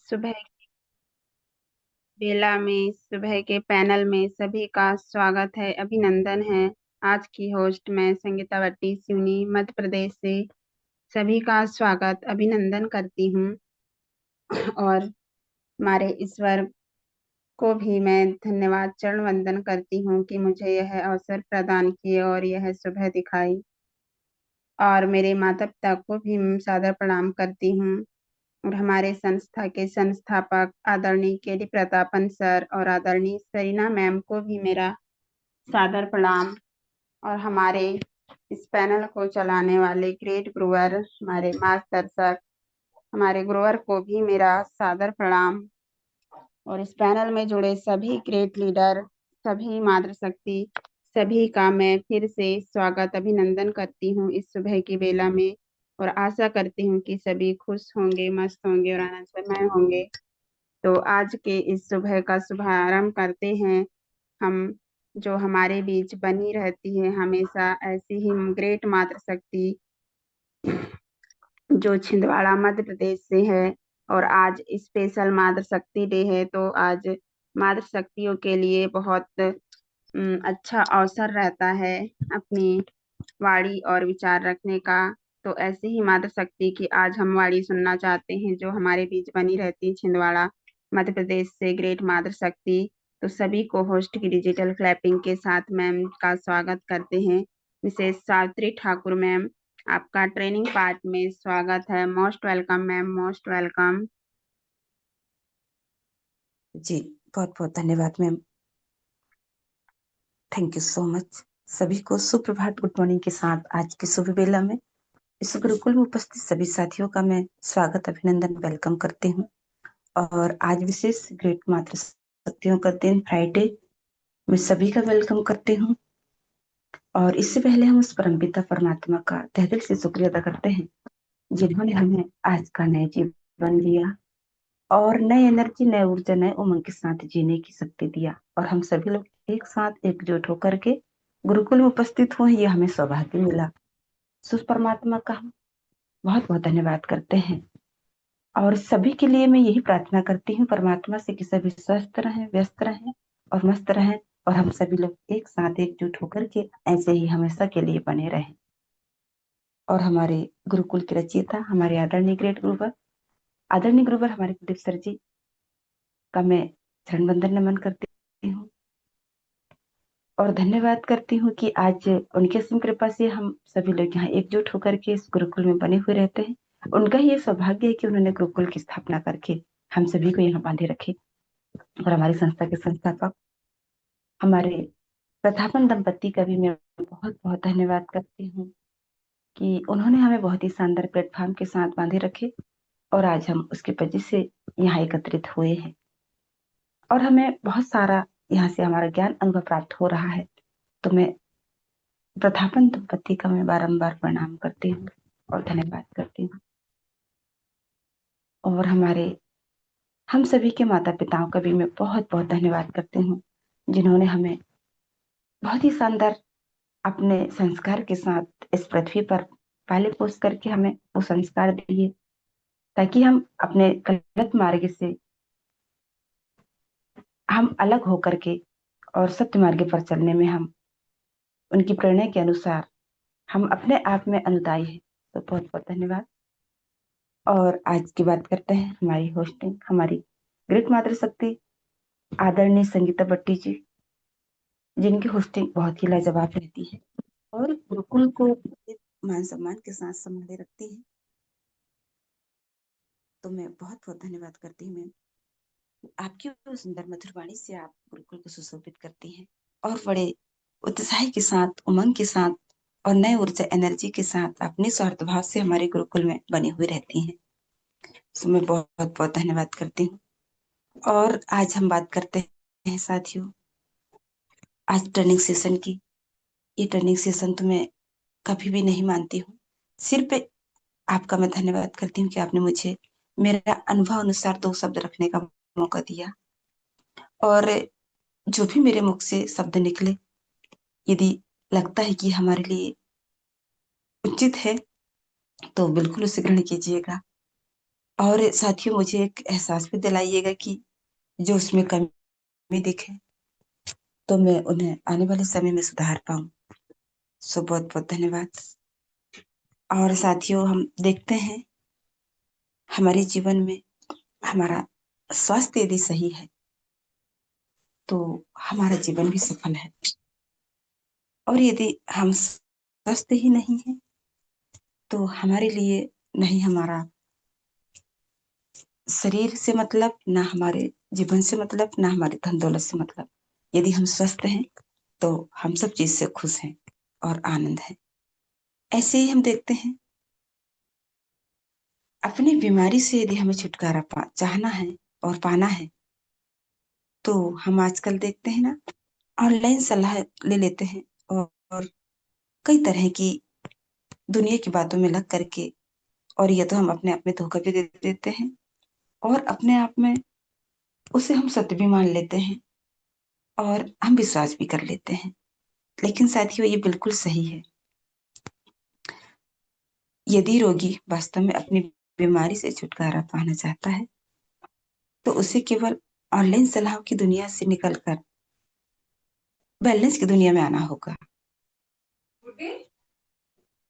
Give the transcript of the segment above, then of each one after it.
सुबह बेला में सुबह के पैनल में सभी का स्वागत है, अभिनंदन है। आज की होस्ट मैं संगीता भट्टी सिवनी मध्य प्रदेश से सभी का स्वागत अभिनंदन करती हूँ। और हमारे ईश्वर को भी मैं धन्यवाद चरण वंदन करती हूँ कि मुझे यह अवसर प्रदान किए और यह सुबह दिखाई। और मेरे माता पिता को भी सादर प्रणाम करती हूँ। और हमारे संस्था के संस्थापक आदरणीय के डी प्रतापन सर और आदरणीय सरीना मैम को भी मेरा सादर प्रणाम। और हमारे इस पैनल को चलाने वाले ग्रेट गुरुवर, हमारे मार्गदर्शक, हमारे गुरुवर को भी मेरा सादर प्रणाम। और इस पैनल में जुड़े सभी ग्रेट लीडर, सभी मातृशक्ति, सभी का मैं फिर से स्वागत अभिनंदन करती हूँ इस सुबह की बेला में। और आशा करती हूँ कि सभी खुश होंगे, मस्त होंगे और आनंदमय होंगे। तो आज के इस सुबह का शुभारंभ करते हैं हम। जो हमारे बीच बनी रहती है हमेशा ऐसी ही ग्रेट मातृशक्ति, जो छिंदवाड़ा मध्य प्रदेश से है। और आज स्पेशल मातृशक्ति डे है, तो आज मातृशक्तियों के लिए बहुत अच्छा अवसर रहता है अपनी वाणी और विचार रखने का। तो ऐसे ही मातृशक्ति की आज हम वाणी सुनना चाहते हैं, जो हमारे बीच बनी रहती है छिंदवाड़ा मध्य प्रदेश से ग्रेट मातृशक्ति। तो सभी को होस्ट की डिजिटल क्लैपिंग के साथ मैम का स्वागत करते हैं। मिसेस सावित्री ठाकुर मैम, आपका ट्रेनिंग पार्ट में स्वागत है। Most welcome ma'am, most welcome. जी, बहुत बहुत धन्यवाद ma'am. Thank you so much. सभी को सुप्रभात, गुड मॉर्निंग के साथ आज की सुबह बेला में इस गुरुकुल में उपस्थित सभी साथियों का मैं स्वागत अभिनंदन वेलकम करती हूँ। और आज विशेष ग्रेट मातृ शक्तियों का दिन फ्राइडे में सभी का वेलकम करती हूँ। और इससे पहले हम उस परमपिता परमात्मा का तहे दिल से शुक्रिया अदा करते हैं, जिन्होंने हमें आज का नया जीवन दिया और नई एनर्जी, नए ऊर्जा, नए उमंग के साथ जीने की शक्ति दिया। और हम सभी लोग एक साथ एकजुट होकर के गुरुकुल में उपस्थित हुए, ये हमें सौभाग्य मिला। सुस परमात्मा का हम बहुत बहुत धन्यवाद करते हैं। और सभी के लिए मैं यही प्रार्थना करती हूँ परमात्मा से कि सभी स्वस्थ रहें, व्यस्त रहें और मस्त रहें। और हम सभी लोग एक साथ एकजुट होकर के ऐसे ही हमेशा के लिए बने रहें। और हमारे गुरुकुल के रचयिता, हमारे आदरणीय ग्रेट गुरुवर, आदरणीय गुरुवर हमारे कुलदीप सर जी का मैं चरण वंदन नमन करती हूँ। और धन्यवाद करती हूँ कि आज उनकी असीम कृपा से हम सभी लोग यहाँ एकजुट होकर के इस गुरुकुल में बने हुए रहते हैं। उनका ही ये सौभाग्य है कि उन्होंने गुरुकुल की स्थापना करके हम सभी को यहाँ बांधे रखे। और हमारी संस्था के संस्थापक हमारे प्रतापन दंपति का भी मैं बहुत बहुत धन्यवाद करती हूँ कि उन्होंने हमें बहुत ही शानदार प्लेटफॉर्म के साथ बांधे रखे और आज हम उसकी वजह से यहाँ एकत्रित हुए हैं। और हमें बहुत सारा यहाँ से हमारा ज्ञान अनुभव प्राप्त हो रहा है। तो मैं प्रतापन दंपति का मैं बारंबार प्रणाम करती हूँ और धन्यवाद करती हूँ। और हम सभी के माता पिताओं का भी मैं बहुत बहुत धन्यवाद करती हूँ, जिन्होंने हमें बहुत ही शानदार अपने संस्कार के साथ इस पृथ्वी पर पाले पोस करके हमें वो संस्कार दिए, ताकि हम अपने गलत मार्ग से हम अलग होकर के और सत्य मार्ग पर चलने में हम उनकी प्रेरणा के अनुसार हम अपने आप में अनुदायी है। तो बहुत बहुत धन्यवाद। और आज की बात करते हैं हमारी होस्टिंग, हमारी ग्रेट मातृशक्ति आदरणीय संगीता भट्टी जी, जिनकी होस्टिंग बहुत ही लाजवाब रहती है और गुरुकुल को मान सम्मान के साथ संभाले रखती है। तो मैं बहुत बहुत धन्यवाद करती हूँ मैम। आपकी वो सुंदर मधुर वाणी से आप गुरुकुल को सुशोभित करती हैं और बड़े उत्साह के साथ, उमंग के साथ और नए ऊर्जा एनर्जी के साथ अपने स्वार्थ भाव से हमारे गुरुकुल में बनी हुई रहती हैं। तो मैं बहुत बहुत धन्यवाद करती हूँ। और आज हम बात करते हैं साथियों, आज ट्रेनिंग सेशन की। ये ट्रेनिंग सेशन तो मैं कभी भी नहीं मानती हूँ। सिर्फ आपका मैं धन्यवाद करती हूँ कि आपने मुझे मेरा अनुभव अनुसार दो शब्द रखने का मौका दिया। और जो भी मेरे मुख से शब्द निकले, यदि लगता है कि हमारे लिए उचित है, तो बिल्कुल उसे ग्रहण कीजिएगा। और साथियों, मुझे एक एहसास भी दिलाइएगा कि जो उसमें कमी दिखे तो मैं उन्हें आने वाले समय में सुधार पाऊं। सो बहुत बहुत धन्यवाद। और साथियों, हम देखते हैं हमारे जीवन में हमारा स्वास्थ्य यदि सही है तो हमारा जीवन भी सफल है। और यदि हम स्वस्थ ही नहीं है तो हमारे लिए नहीं हमारा शरीर से मतलब, ना हमारे जीवन से मतलब, ना हमारी धन दौलत से मतलब। यदि हम स्वस्थ हैं तो हम सब चीज से खुश हैं और आनंद है। ऐसे ही हम देखते हैं अपनी बीमारी से यदि हमें छुटकारा चाहना है और पाना है तो हम आजकल देखते हैं ना, ऑनलाइन सलाह ले लेते हैं और कई तरह की दुनिया की बातों में लग करके, और ये तो हम अपने आप में धोखा भी दे देते हैं और अपने आप में उसे हम सत्य भी मान लेते हैं और हम विश्वास भी कर लेते हैं। लेकिन साथियों, ये बिल्कुल सही है। यदि रोगी वास्तव में अपनी बीमारी से छुटकारा पाना चाहता है तो उसे केवल ऑनलाइन सलाह की दुनिया से निकलकर बैलेंस की दुनिया में आना होगा।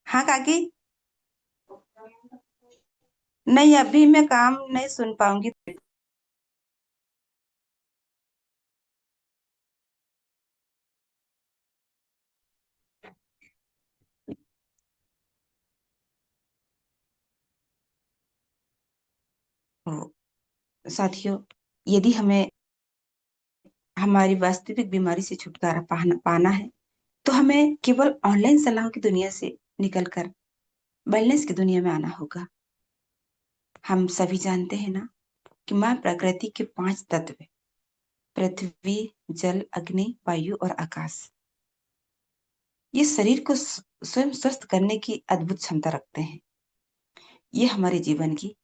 हाँ काकी। नहीं, अभी मैं काम नहीं सुन पाऊंगी। तो साथियों, यदि हमें हमारी वास्तविक बीमारी से छुटकारा पाना है तो हमें केवल ऑनलाइन सलाह की दुनिया से निकलकर वेलनेस की दुनिया में आना होगा। हम सभी जानते हैं ना कि माँ प्रकृति के 5 तत्व, पृथ्वी, जल, अग्नि, वायु और आकाश, ये शरीर को स्वयं स्वस्थ करने की अद्भुत क्षमता रखते हैं। ये हमारे जीवन की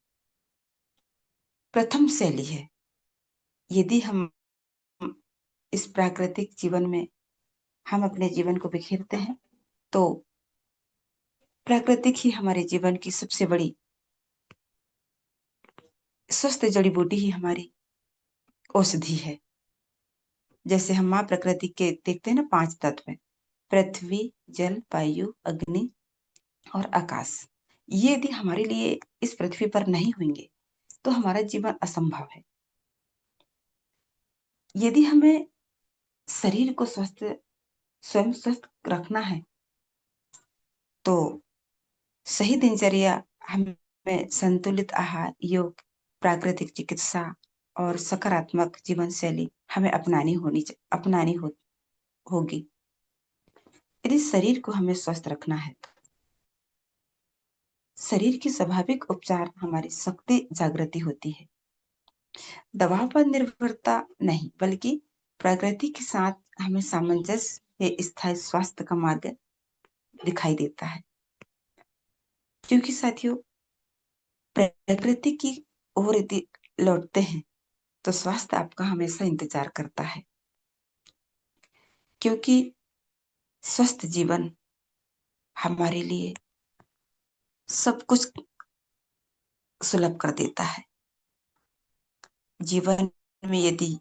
प्रथम शैली है। यदि हम इस प्राकृतिक जीवन में हम अपने जीवन को बिखेरते हैं तो प्राकृतिक ही हमारे जीवन की सबसे बड़ी स्वस्थ जड़ी बूटी ही हमारी औषधि है। जैसे हम माँ प्रकृति के देखते हैं ना, 5 तत्व, पृथ्वी, जल, वायु, अग्नि और आकाश। ये यदि हमारे लिए इस पृथ्वी पर नहीं होंगे तो हमारा जीवन असंभव है। यदि हमें शरीर को स्वस्थ, स्वयं स्वस्थ रखना है तो सही दिनचर्या, हमें संतुलित आहार, योग, प्राकृतिक चिकित्सा और सकारात्मक जीवन शैली हमें होगी। यदि शरीर को हमें स्वस्थ रखना है तो शरीर की स्वाभाविक उपचार हमारी शक्ति जागृति होती है। दवा पर निर्भरता नहीं, बल्कि प्रकृति के साथ हमें सामंजस्य से स्थायी स्वास्थ्य का मार्ग दिखाई देता है। क्योंकि साथियों, प्रकृति की ओर यदि लौटते हैं तो स्वास्थ्य आपका हमेशा इंतजार करता है। क्योंकि स्वस्थ जीवन हमारे लिए सब कुछ सुलभ कर देता है। जीवन में यदि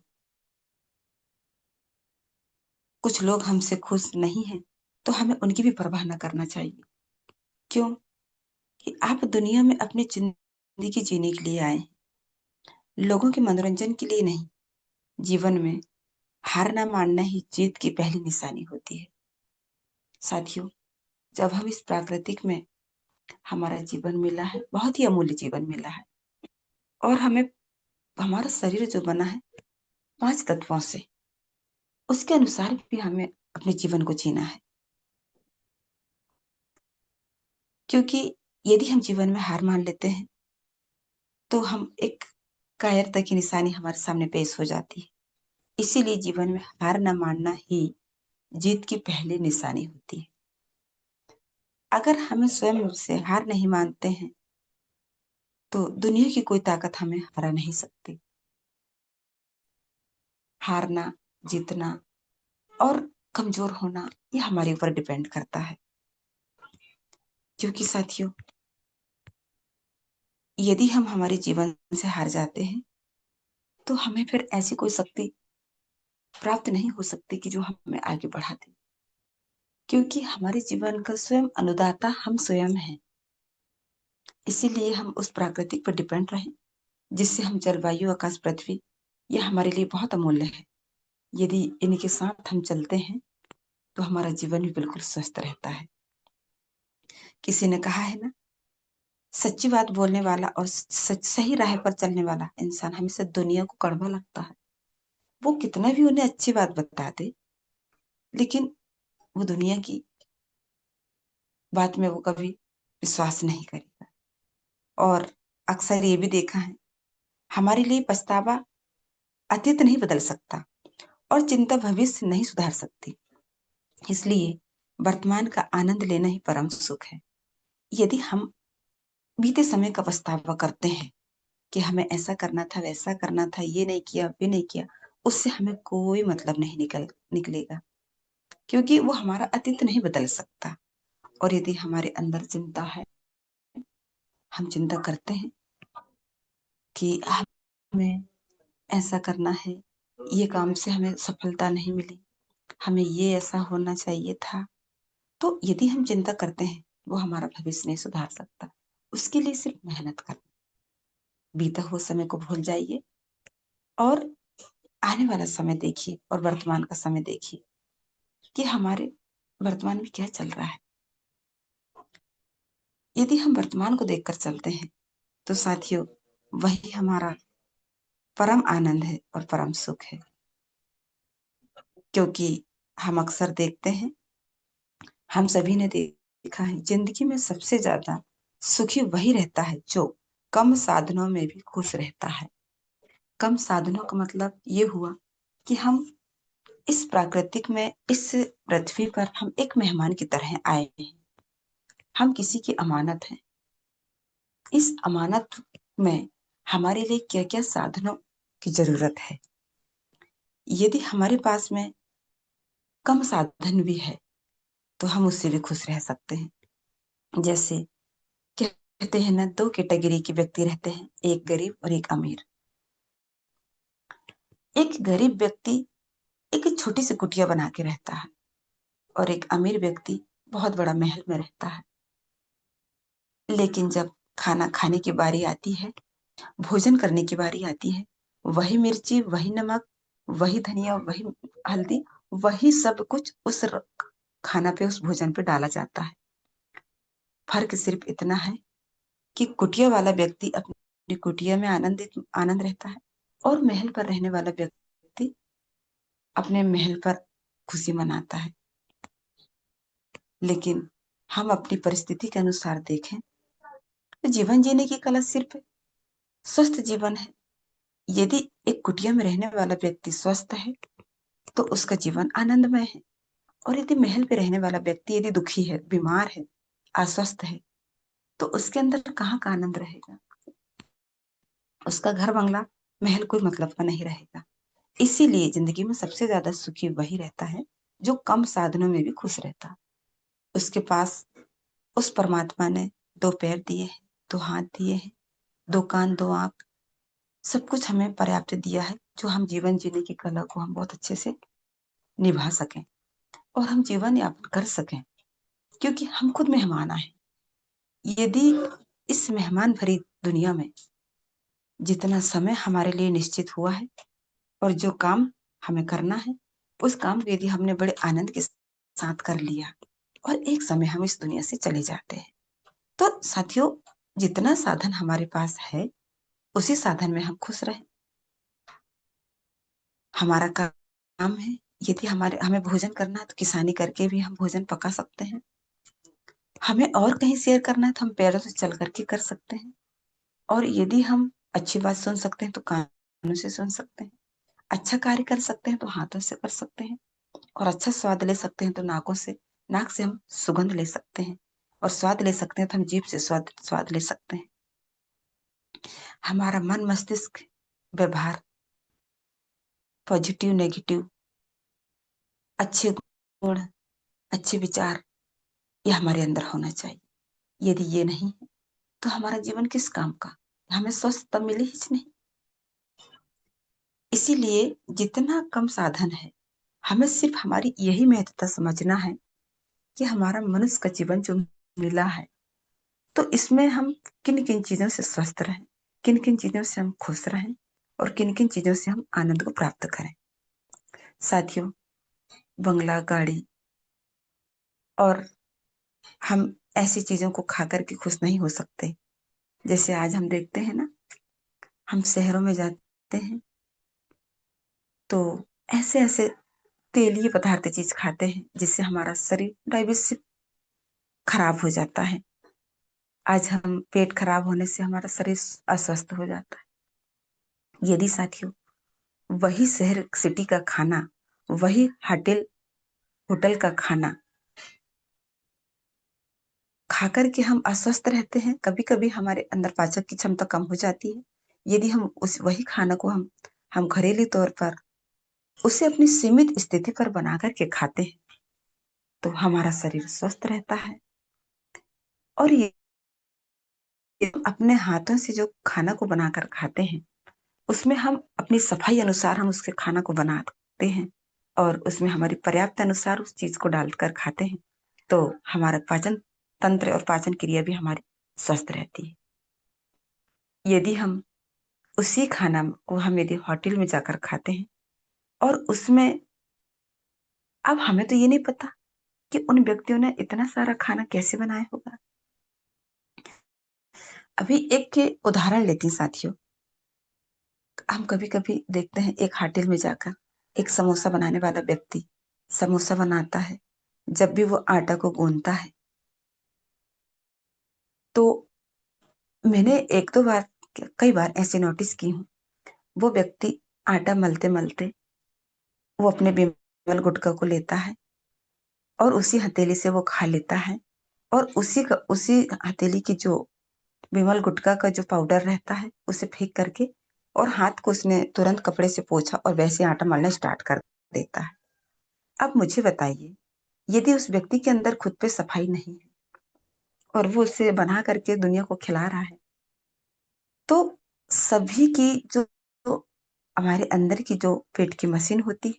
कुछ लोग हमसे खुश नहीं हैं तो हमें उनकी भी परवाह न करना चाहिए। क्यों? कि आप दुनिया में अपनी जिंदगी जीने के लिए आए हैं, लोगों के मनोरंजन के लिए नहीं। जीवन में हार ना मानना ही जीत की पहली निशानी होती है। साथियों, जब हम इस प्राकृतिक में हमारा जीवन मिला है, बहुत ही अमूल्य जीवन मिला है, और हमें हमारा शरीर जो बना है 5 तत्वों से, उसके अनुसार भी हमें अपने जीवन को जीना है। क्योंकि यदि हम जीवन में हार मान लेते हैं तो हम एक कायरता की निशानी हमारे सामने पेश हो जाती है। इसीलिए जीवन में हार न मानना ही जीत की पहली निशानी होती है। अगर हमें स्वयं से हार नहीं मानते हैं तो दुनिया की कोई ताकत हमें हरा नहीं सकती। हारना, जीतना और कमजोर होना, ये हमारे ऊपर डिपेंड करता है। क्योंकि साथियों, यदि हम हमारे जीवन से हार जाते हैं तो हमें फिर ऐसी कोई शक्ति प्राप्त नहीं हो सकती कि जो हमें आगे बढ़ा दे, क्योंकि हमारे जीवन का स्वयं अनुदाता हम स्वयं हैं। इसीलिए हम उस प्राकृतिक पर डिपेंड रहें, जिससे हम जलवायु, आकाश, पृथ्वी, यह हमारे लिए बहुत अमूल्य है। यदि इनके साथ हम चलते हैं तो हमारा जीवन भी बिल्कुल स्वस्थ रहता है। किसी ने कहा है ना, सच्ची बात बोलने वाला और सही राह पर चलने वाला इंसान हमेशा दुनिया को कड़वा लगता है। वो कितना भी उन्हें अच्छी बात बता दे, लेकिन वो दुनिया की बात में वो कभी विश्वास नहीं करेगा। और अक्सर ये भी देखा है, हमारे लिए पछतावा अतीत नहीं बदल सकता और चिंता भविष्य नहीं सुधार सकती। इसलिए वर्तमान का आनंद लेना ही परम सुख है। यदि हम बीते समय का पछतावा करते हैं कि हमें ऐसा करना था, वैसा करना था, ये नहीं किया, वे नहीं किया, उससे हमें कोई मतलब नहीं निकलेगा, क्योंकि वो हमारा अतीत नहीं बदल सकता। और यदि हमारे अंदर चिंता है, हम चिंता करते हैं कि हमें ऐसा करना है, ये काम से हमें सफलता नहीं मिली, हमें ये ऐसा होना चाहिए था, तो यदि हम चिंता करते हैं, वो हमारा भविष्य नहीं सुधार सकता। उसके लिए सिर्फ मेहनत करना, बीता हुआ समय को भूल जाइए और आने वाला समय देखिए और वर्तमान का समय देखिए कि हमारे वर्तमान में क्या चल रहा है। यदि हम वर्तमान को देखकर चलते हैं तो साथियों, वही हमारा परम आनंद है और परम सुख है। क्योंकि हम अक्सर देखते हैं, हम सभी ने देखा है, जिंदगी में सबसे ज्यादा सुखी वही रहता है जो कम साधनों में भी खुश रहता है। कम साधनों का मतलब ये हुआ कि हम इस प्राकृतिक में, इस पृथ्वी पर हम एक मेहमान की तरह आए हैं। हम किसी की अमानत हैं। इस अमानत में हमारे लिए क्या क्या साधनों की जरूरत है। यदि हमारे पास में कम साधन भी है तो हम उससे भी खुश रह सकते हैं। जैसे कहते हैं ना, दो कैटेगरी के व्यक्ति रहते हैं, एक गरीब और एक अमीर। एक गरीब व्यक्ति एक छोटी सी कुटिया बना के रहता है और एक अमीर व्यक्ति बहुत बड़ा महल में रहता है। लेकिन जब खाना खाने की बारी आती है, भोजन करने की बारी आती है, वही मिर्ची, वही नमक, वही धनिया, वही हल्दी, वही सब कुछ उस खाना पे, उस भोजन पे डाला जाता है। फर्क सिर्फ इतना है कि कुटिया वाला व्यक्ति अपनी कुटिया में आनंद रहता है और महल पर रहने वाला व्यक्ति अपने महल पर खुशी मनाता है। लेकिन हम अपनी परिस्थिति के अनुसार देखें तो जीवन जीने की कला सिर्फ स्वस्थ जीवन है। यदि एक कुटिया में रहने वाला व्यक्ति स्वस्थ है तो उसका जीवन आनंदमय है। और यदि महल पे रहने वाला व्यक्ति यदि दुखी है, बीमार है, अस्वस्थ है, तो उसके अंदर कहाँ का आनंद रहेगा। उसका घर बंगला, महल कोई मतलब का नहीं रहेगा। इसीलिए जिंदगी में सबसे ज्यादा सुखी वही रहता है जो कम साधनों में भी खुश रहता है। उसके पास उस परमात्मा ने दो पैर दिए हैं, दो हाथ दिए हैं, दो कान, दो आंख, सब कुछ हमें पर्याप्त दिया है जो हम जीवन जीने की कला को हम बहुत अच्छे से निभा सकें और हम जीवन यापन कर सकें, क्योंकि हम खुद मेहमान आए। यदि इस मेहमान भरी दुनिया में जितना समय हमारे लिए निश्चित हुआ है और जो काम हमें करना है, उस काम को यदि हमने बड़े आनंद के साथ कर लिया और एक समय हम इस दुनिया से चले जाते हैं, तो साथियों, जितना साधन हमारे पास है उसी साधन में हम खुश रहें। हमारा काम है, यदि हमें भोजन करना है तो किसानी करके भी हम भोजन पका सकते हैं। हमें और कहीं शेयर करना है तो हम पैरों से चल करके कर सकते हैं। और यदि हम अच्छी बात सुन सकते हैं तो कानों से सुन सकते हैं। अच्छा कार्य कर सकते हैं तो हाथों से कर सकते हैं। और अच्छा स्वाद ले सकते हैं तो नाक से हम सुगंध ले सकते हैं। और स्वाद ले सकते हैं तो हम जीभ से स्वाद स्वाद ले सकते हैं। हमारा मन, मस्तिष्क, व्यवहार, पॉजिटिव, नेगेटिव, अच्छे गुण, अच्छे विचार, ये हमारे अंदर होना चाहिए। यदि ये नहीं है तो हमारा जीवन किस काम का। हमें स्वस्थ तब मिले ही नहीं। इसीलिए जितना कम साधन है, हमें सिर्फ हमारी यही महत्वता समझना है कि हमारा मनुष्य का जीवन जो मिला है, तो इसमें हम किन किन चीजों से स्वस्थ रहें, किन किन चीजों से हम खुश रहें और किन किन चीजों से हम आनंद को प्राप्त करें। साथियों, बंगला, गाड़ी और हम ऐसी चीजों को खा करके खुश नहीं हो सकते। जैसे आज हम देखते हैं ना, हम शहरों में जाते हैं तो ऐसे ऐसे तेलीय पदार्थ चीज खाते हैं जिससे हमारा शरीर डाइजेशन खराब हो जाता है। आज हम पेट खराब होने से हमारा शरीर अस्वस्थ हो जाता है। यदि साथियों वही शहर सिटी का खाना, वही होटल होटल का खाना खा करके हम अस्वस्थ रहते हैं, कभी कभी हमारे अंदर पाचन की क्षमता कम हो जाती है। यदि हम उस वही खाना को हम घरेलू तौर पर उसे अपनी सीमित स्थिति पर बना करके खाते हैं, तो हमारा शरीर स्वस्थ रहता है। और ये अपने हाथों से जो खाना को बनाकर खाते हैं, उसमें हम अपनी सफाई अनुसार हम उसके खाना को बनाते हैं और उसमें हमारी पर्याप्त अनुसार उस चीज को डालकर खाते हैं, तो हमारा पाचन तंत्र और पाचन क्रिया भी हमारी स्वस्थ रहती है। यदि हम उसी खाना को हम यदि होटल में जाकर खाते हैं और उसमें, अब हमें तो ये नहीं पता कि उन व्यक्तियों ने इतना सारा खाना कैसे बनाया होगा। अभी एक के उदाहरण लेती हूँ साथियों। हम कभी कभी देखते हैं एक होटल में जाकर एक समोसा बनाने वाला व्यक्ति समोसा बनाता है। जब भी वो आटा को गूंथता है, तो मैंने एक दो बार, कई बार ऐसे नोटिस की हूँ, वो व्यक्ति आटा मलते मलते वो अपने बिमल गुटका को लेता है और उसी हथेली से वो खा लेता है। और उसी हथेली की जो विमल गुटका का जो पाउडर रहता है उसे फेंक करके और हाथ को उसने तुरंत कपड़े से पोंछा और वैसे आटा मलना स्टार्ट कर देता है। अब मुझे बताइए, यदि उस व्यक्ति के अंदर खुद पे सफाई नहीं है और वो उसे बना करके दुनिया को खिला रहा है, तो सभी की जो हमारे अंदर की जो पेट की मशीन होती है,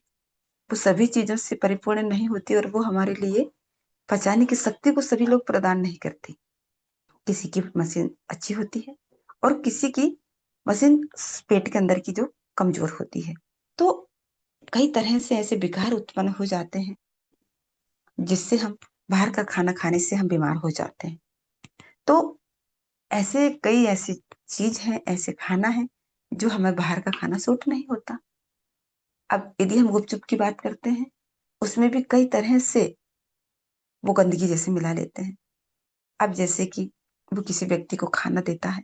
वो सभी चीजों से परिपूर्ण नहीं होती और वो हमारे लिए पचाने की शक्ति को सभी लोग प्रदान नहीं करते। किसी की मशीन अच्छी होती है और किसी की मशीन पेट के अंदर की जो कमजोर होती है। तो कई तरह से ऐसे विकार उत्पन्न हो जाते हैं जिससे हम बाहर का खाना खाने से हम बीमार हो जाते हैं। तो ऐसे कई ऐसी चीज है, ऐसे खाना है जो हमें बाहर का खाना सूट नहीं होता। अब यदि हम गुपचुप की बात करते हैं, उसमें भी कई तरह से वो गंदगी जैसे मिला लेते हैं। अब जैसे कि वो किसी व्यक्ति को खाना देता है,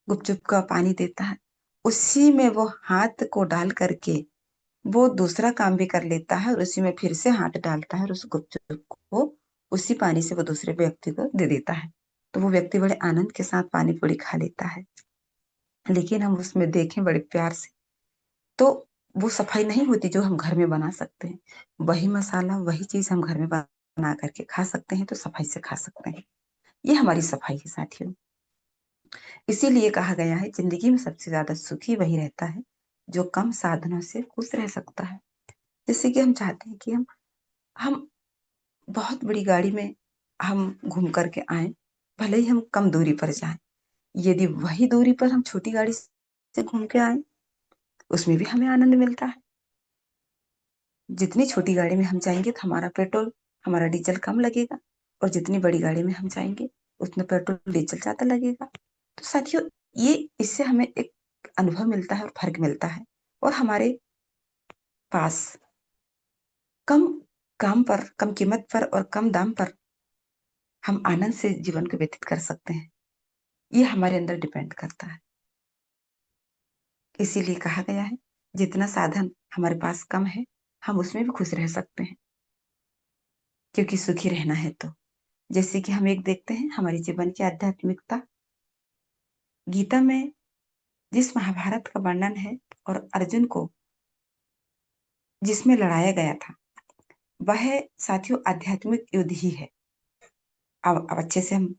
गुपचुप का पानी देता है, उसी में वो हाथ को डाल करके वो दूसरा काम भी कर लेता है और उसी में फिर से हाथ डालता है और उस गुपचुप को उसी पानी से वो दूसरे व्यक्ति को दे देता है। तो वो व्यक्ति बड़े आनंद के साथ पानी पूरी खा लेता है। लेकिन हम उसमें देखें बड़े प्यार से, तो वो सफाई नहीं होती जो हम घर में बना सकते हैं। वही मसाला वही चीज हम घर में बना करके खा सकते हैं, तो सफाई से खा सकते हैं। ये हमारी सफाई है साथियों। इसीलिए कहा गया है, जिंदगी में सबसे ज्यादा सुखी वही रहता है जो कम साधनों से खुश रह सकता है। जैसे कि हम चाहते हैं कि हम बहुत बड़ी गाड़ी में हम घूम करके आए, भले ही हम कम दूरी पर जाएं। यदि वही दूरी पर हम छोटी गाड़ी से घूम के आए, उसमें भी हमें आनंद मिलता है। जितनी छोटी गाड़ी में हम जाएंगे तो हमारा पेट्रोल हमारा डीजल कम लगेगा, और जितनी बड़ी गाड़ी में हम जाएंगे उतना पेट्रोल डीजल ज्यादा लगेगा। तो साथियों, ये इससे हमें एक अनुभव मिलता है और फर्क मिलता है, और हमारे पास कम काम पर, कम कीमत पर और कम दाम पर हम आनंद से जीवन को व्यतीत कर सकते हैं। ये हमारे अंदर डिपेंड करता है। इसीलिए कहा गया है, जितना साधन हमारे पास कम है, हम उसमें भी खुश रह सकते हैं, क्योंकि सुखी रहना है तो। जैसे कि हम एक देखते हैं हमारे जीवन की आध्यात्मिकता, गीता में जिस महाभारत का वर्णन है और अर्जुन को जिसमें लड़ाया गया था, वह साथियों आध्यात्मिक युद्ध ही है। अब अच्छे से हम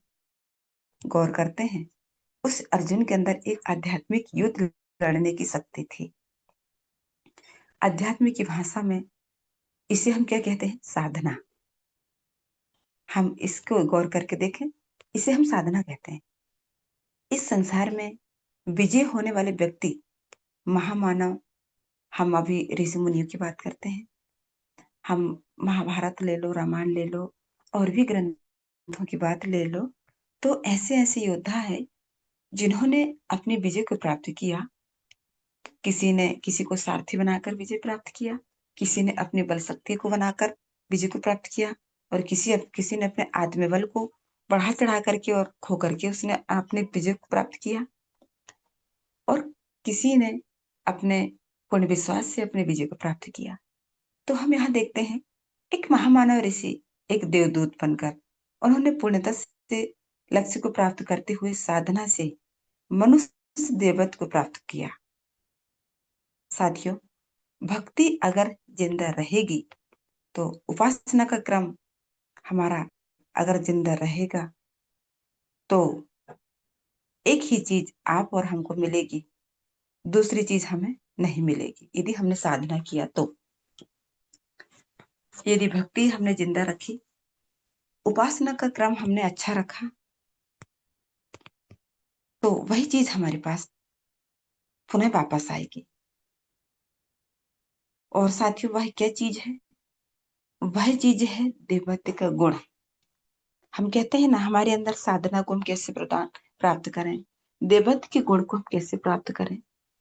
गौर करते हैं उस अर्जुन के अंदर एक आध्यात्मिक युद्ध लड़ने की शक्ति थी। अध्यात्म की भाषा में इसे हम क्या कहते हैं? साधना। हम इसको गौर करके देखें, इसे हम साधना कहते हैं। इस संसार में विजय होने वाले व्यक्ति, महामानव, हम अभी ऋषि मुनियों की बात करते हैं, हम महाभारत ले लो, रामायण ले लो, और भी ग्रंथों की बात ले लो, तो ऐसे ऐसे योद्धा है जिन्होंने अपनी विजय को प्राप्त किया। किसी ने किसी को सारथी बनाकर विजय प्राप्त किया, किसी ने अपनी बल शक्ति को बनाकर विजय को प्राप्त किया, और किसी ने अपने आत्मबल को बढ़ा चढ़ा करके और खो करके उसने अपने विजय को प्राप्त किया, और किसी ने अपने पूर्ण विश्वास से अपने विजय को प्राप्त किया। तो हम यहाँ देखते हैं, एक महामानव ऋषि, एक देवदूत बनकर उन्होंने पूर्णतः से लक्ष्य को प्राप्त करते हुए साधना से मनुष्य देवत्व को प्राप्त किया। साथियों, भक्ति अगर जिंदा रहेगी तो उपासना का क्रम हमारा अगर जिंदा रहेगा तो एक ही चीज आप और हमको मिलेगी, दूसरी चीज हमें नहीं मिलेगी। यदि हमने साधना किया तो, यदि भक्ति हमने जिंदा रखी, उपासना का क्रम हमने अच्छा रखा, तो वही चीज हमारे पास पुनः वापस आएगी। और साथियों, वह क्या चीज है? वह चीज है देवत्व का गुण। हम कहते हैं ना, हमारे अंदर साधना को हम कैसे प्रदान प्राप्त करें, देवत्व के गुण को हम कैसे प्राप्त करें,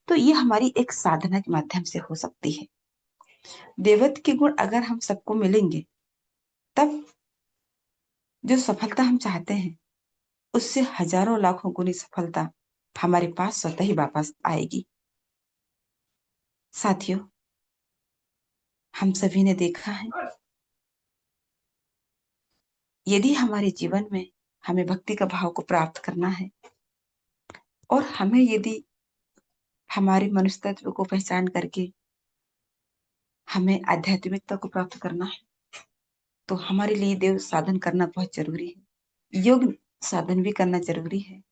तो ये हमारी एक साधना के माध्यम से हो सकती है। देवत्व के गुण अगर हम सबको मिलेंगे, तब जो सफलता हम चाहते हैं उससे हजारों लाखों गुनी सफलता हमारे पास स्वतः ही वापस आएगी। साथियों, हम सभी ने देखा है, यदि हमारे जीवन में हमें भक्ति का भाव को प्राप्त करना है, और हमें यदि हमारे मनुष्य तत्व को पहचान करके हमें आध्यात्मिकता को प्राप्त करना है, तो हमारे लिए देव साधन करना बहुत जरूरी है, योग साधन भी करना जरूरी है,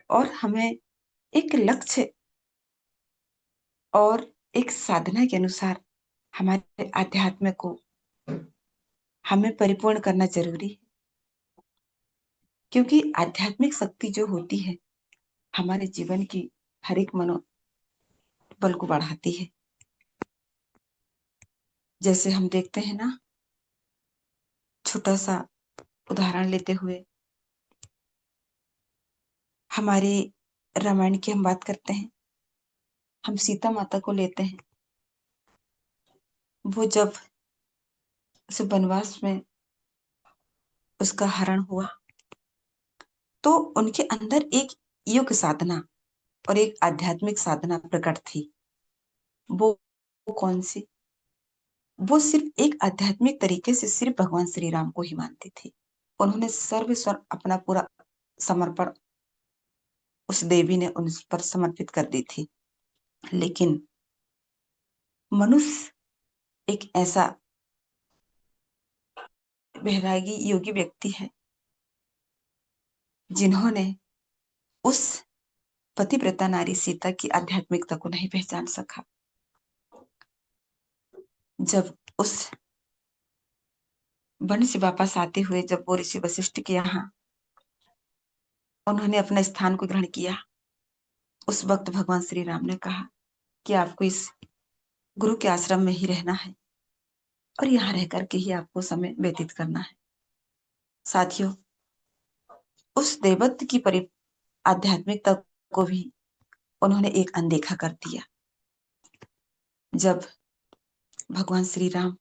और हमें एक लक्ष्य और एक साधना के अनुसार हमारे आध्यात्म को हमें परिपूर्ण करना जरूरी है। क्योंकि आध्यात्मिक शक्ति जो होती है, हमारे जीवन की हर एक मनोबल को बढ़ाती है। जैसे हम देखते हैं ना, छोटा सा उदाहरण लेते हुए हमारी रामायण की हम बात करते हैं, हम सीता माता को लेते हैं। वो जब उस वनवास में उसका हरण हुआ, तो उनके अंदर एक योग साधना और एक आध्यात्मिक साधना प्रकट थी। वो कौन सी? वो सिर्फ एक आध्यात्मिक तरीके से सिर्फ भगवान श्री राम को ही मानती थी। उन्होंने सर्वस्व अपना पूरा समर्पण उस देवी ने उन पर समर्पित कर दी थी। लेकिन मनुष्य एक ऐसा वैरागी योगी व्यक्ति है जिन्होंने उस पतिव्रता नारी सीता की आध्यात्मिकता को नहीं पहचान सका। जब उस वन से वापस आते हुए जब वो ऋषि वशिष्ठ के यहाँ उन्होंने अपना स्थान को ग्रहण किया, उस वक्त भगवान श्री राम ने कहा कि आपको इस गुरु के आश्रम में ही रहना है और यहाँ रह करके ही आपको समय व्यतीत करना है। साथियों, उस देवत्व की आध्यात्मिकता को भी उन्होंने एक अनदेखा कर दिया। जब भगवान श्री राम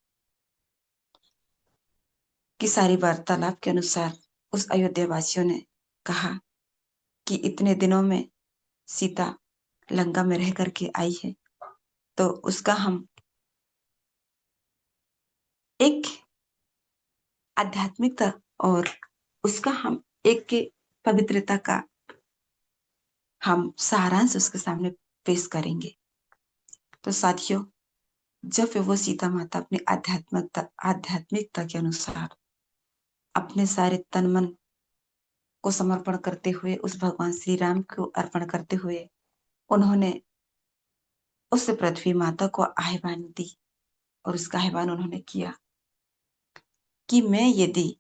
की सारी वार्तालाप के अनुसार उस अयोध्या वासियों ने कहा कि इतने दिनों में सीता लंका में रह करके आई है, तो उसका हम एक आध्यात्मिकता और उसका हम एक के पवित्रता का हम सारांश उसके सामने पेश करेंगे। तो साथियों, जब वो सीता माता अपनी आध्यात्मिकता के अनुसार अपने सारे तन मन को समर्पण करते हुए, उस भगवान श्री राम को अर्पण करते हुए उन्होंने उस पृथ्वी माता को आह्वान दी। और उसका आह्वान उन्होंने किया कि मैं यदि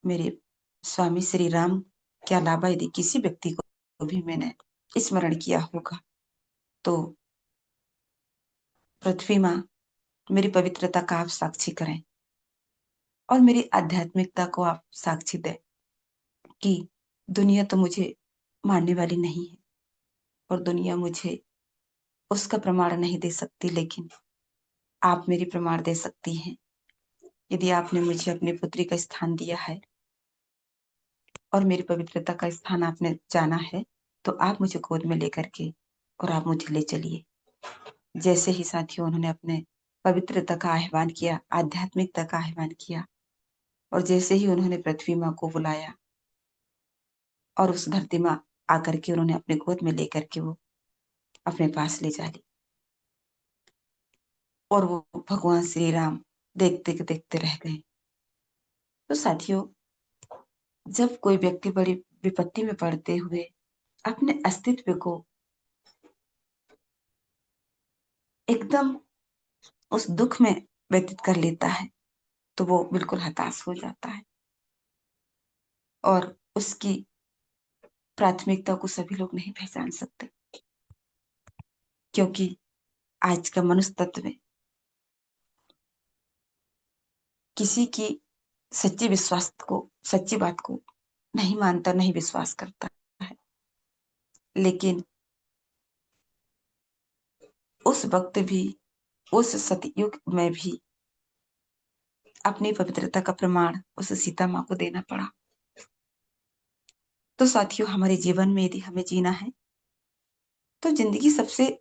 मेरे स्वामी श्री राम के अलावा यदि किसी व्यक्ति को भी मैंने स्मरण किया होगा तो पृथ्वी माँ मेरी पवित्रता का आप साक्षी करें और मेरी आध्यात्मिकता को आप साक्षी दें कि दुनिया तो मुझे मानने वाली नहीं है और दुनिया मुझे उसका प्रमाण नहीं दे सकती, लेकिन आप मेरी प्रमाण दे सकती हैं। यदि आपने मुझे अपनी पुत्री का स्थान दिया है और मेरी पवित्रता का स्थान आपने जाना है, तो आप मुझे गोद में लेकर के और आप मुझे ले चलिए। जैसे ही साथियों उन्होंने अपने पवित्रता का आह्वान किया, आध्यात्मिकता का आह्वान किया, और जैसे ही उन्होंने पृथ्वी माँ को बुलाया और उस धरती माँ आकर के उन्होंने अपने गोद में लेकर के वो अपने पास ले जा ली। और वो भगवान श्री राम देखते देखते रह गए। तो साथियों, जब कोई व्यक्ति बड़ी विपत्ति में पड़ते हुए अपने अस्तित्व को एकदम उस दुख में व्यतीत कर लेता है तो वो बिल्कुल हताश हो जाता है और उसकी प्राथमिकता को सभी लोग नहीं पहचान सकते, क्योंकि आज का मनुष्य तत्व में किसी की सच्ची बात को नहीं मानता, नहीं विश्वास करता है। लेकिन उस वक्त भी, उस सतयुग में भी अपनी पवित्रता का प्रमाण उस सीता माँ को देना पड़ा। तो साथियों, हमारे जीवन में यदि हमें जीना है तो जिंदगी सबसे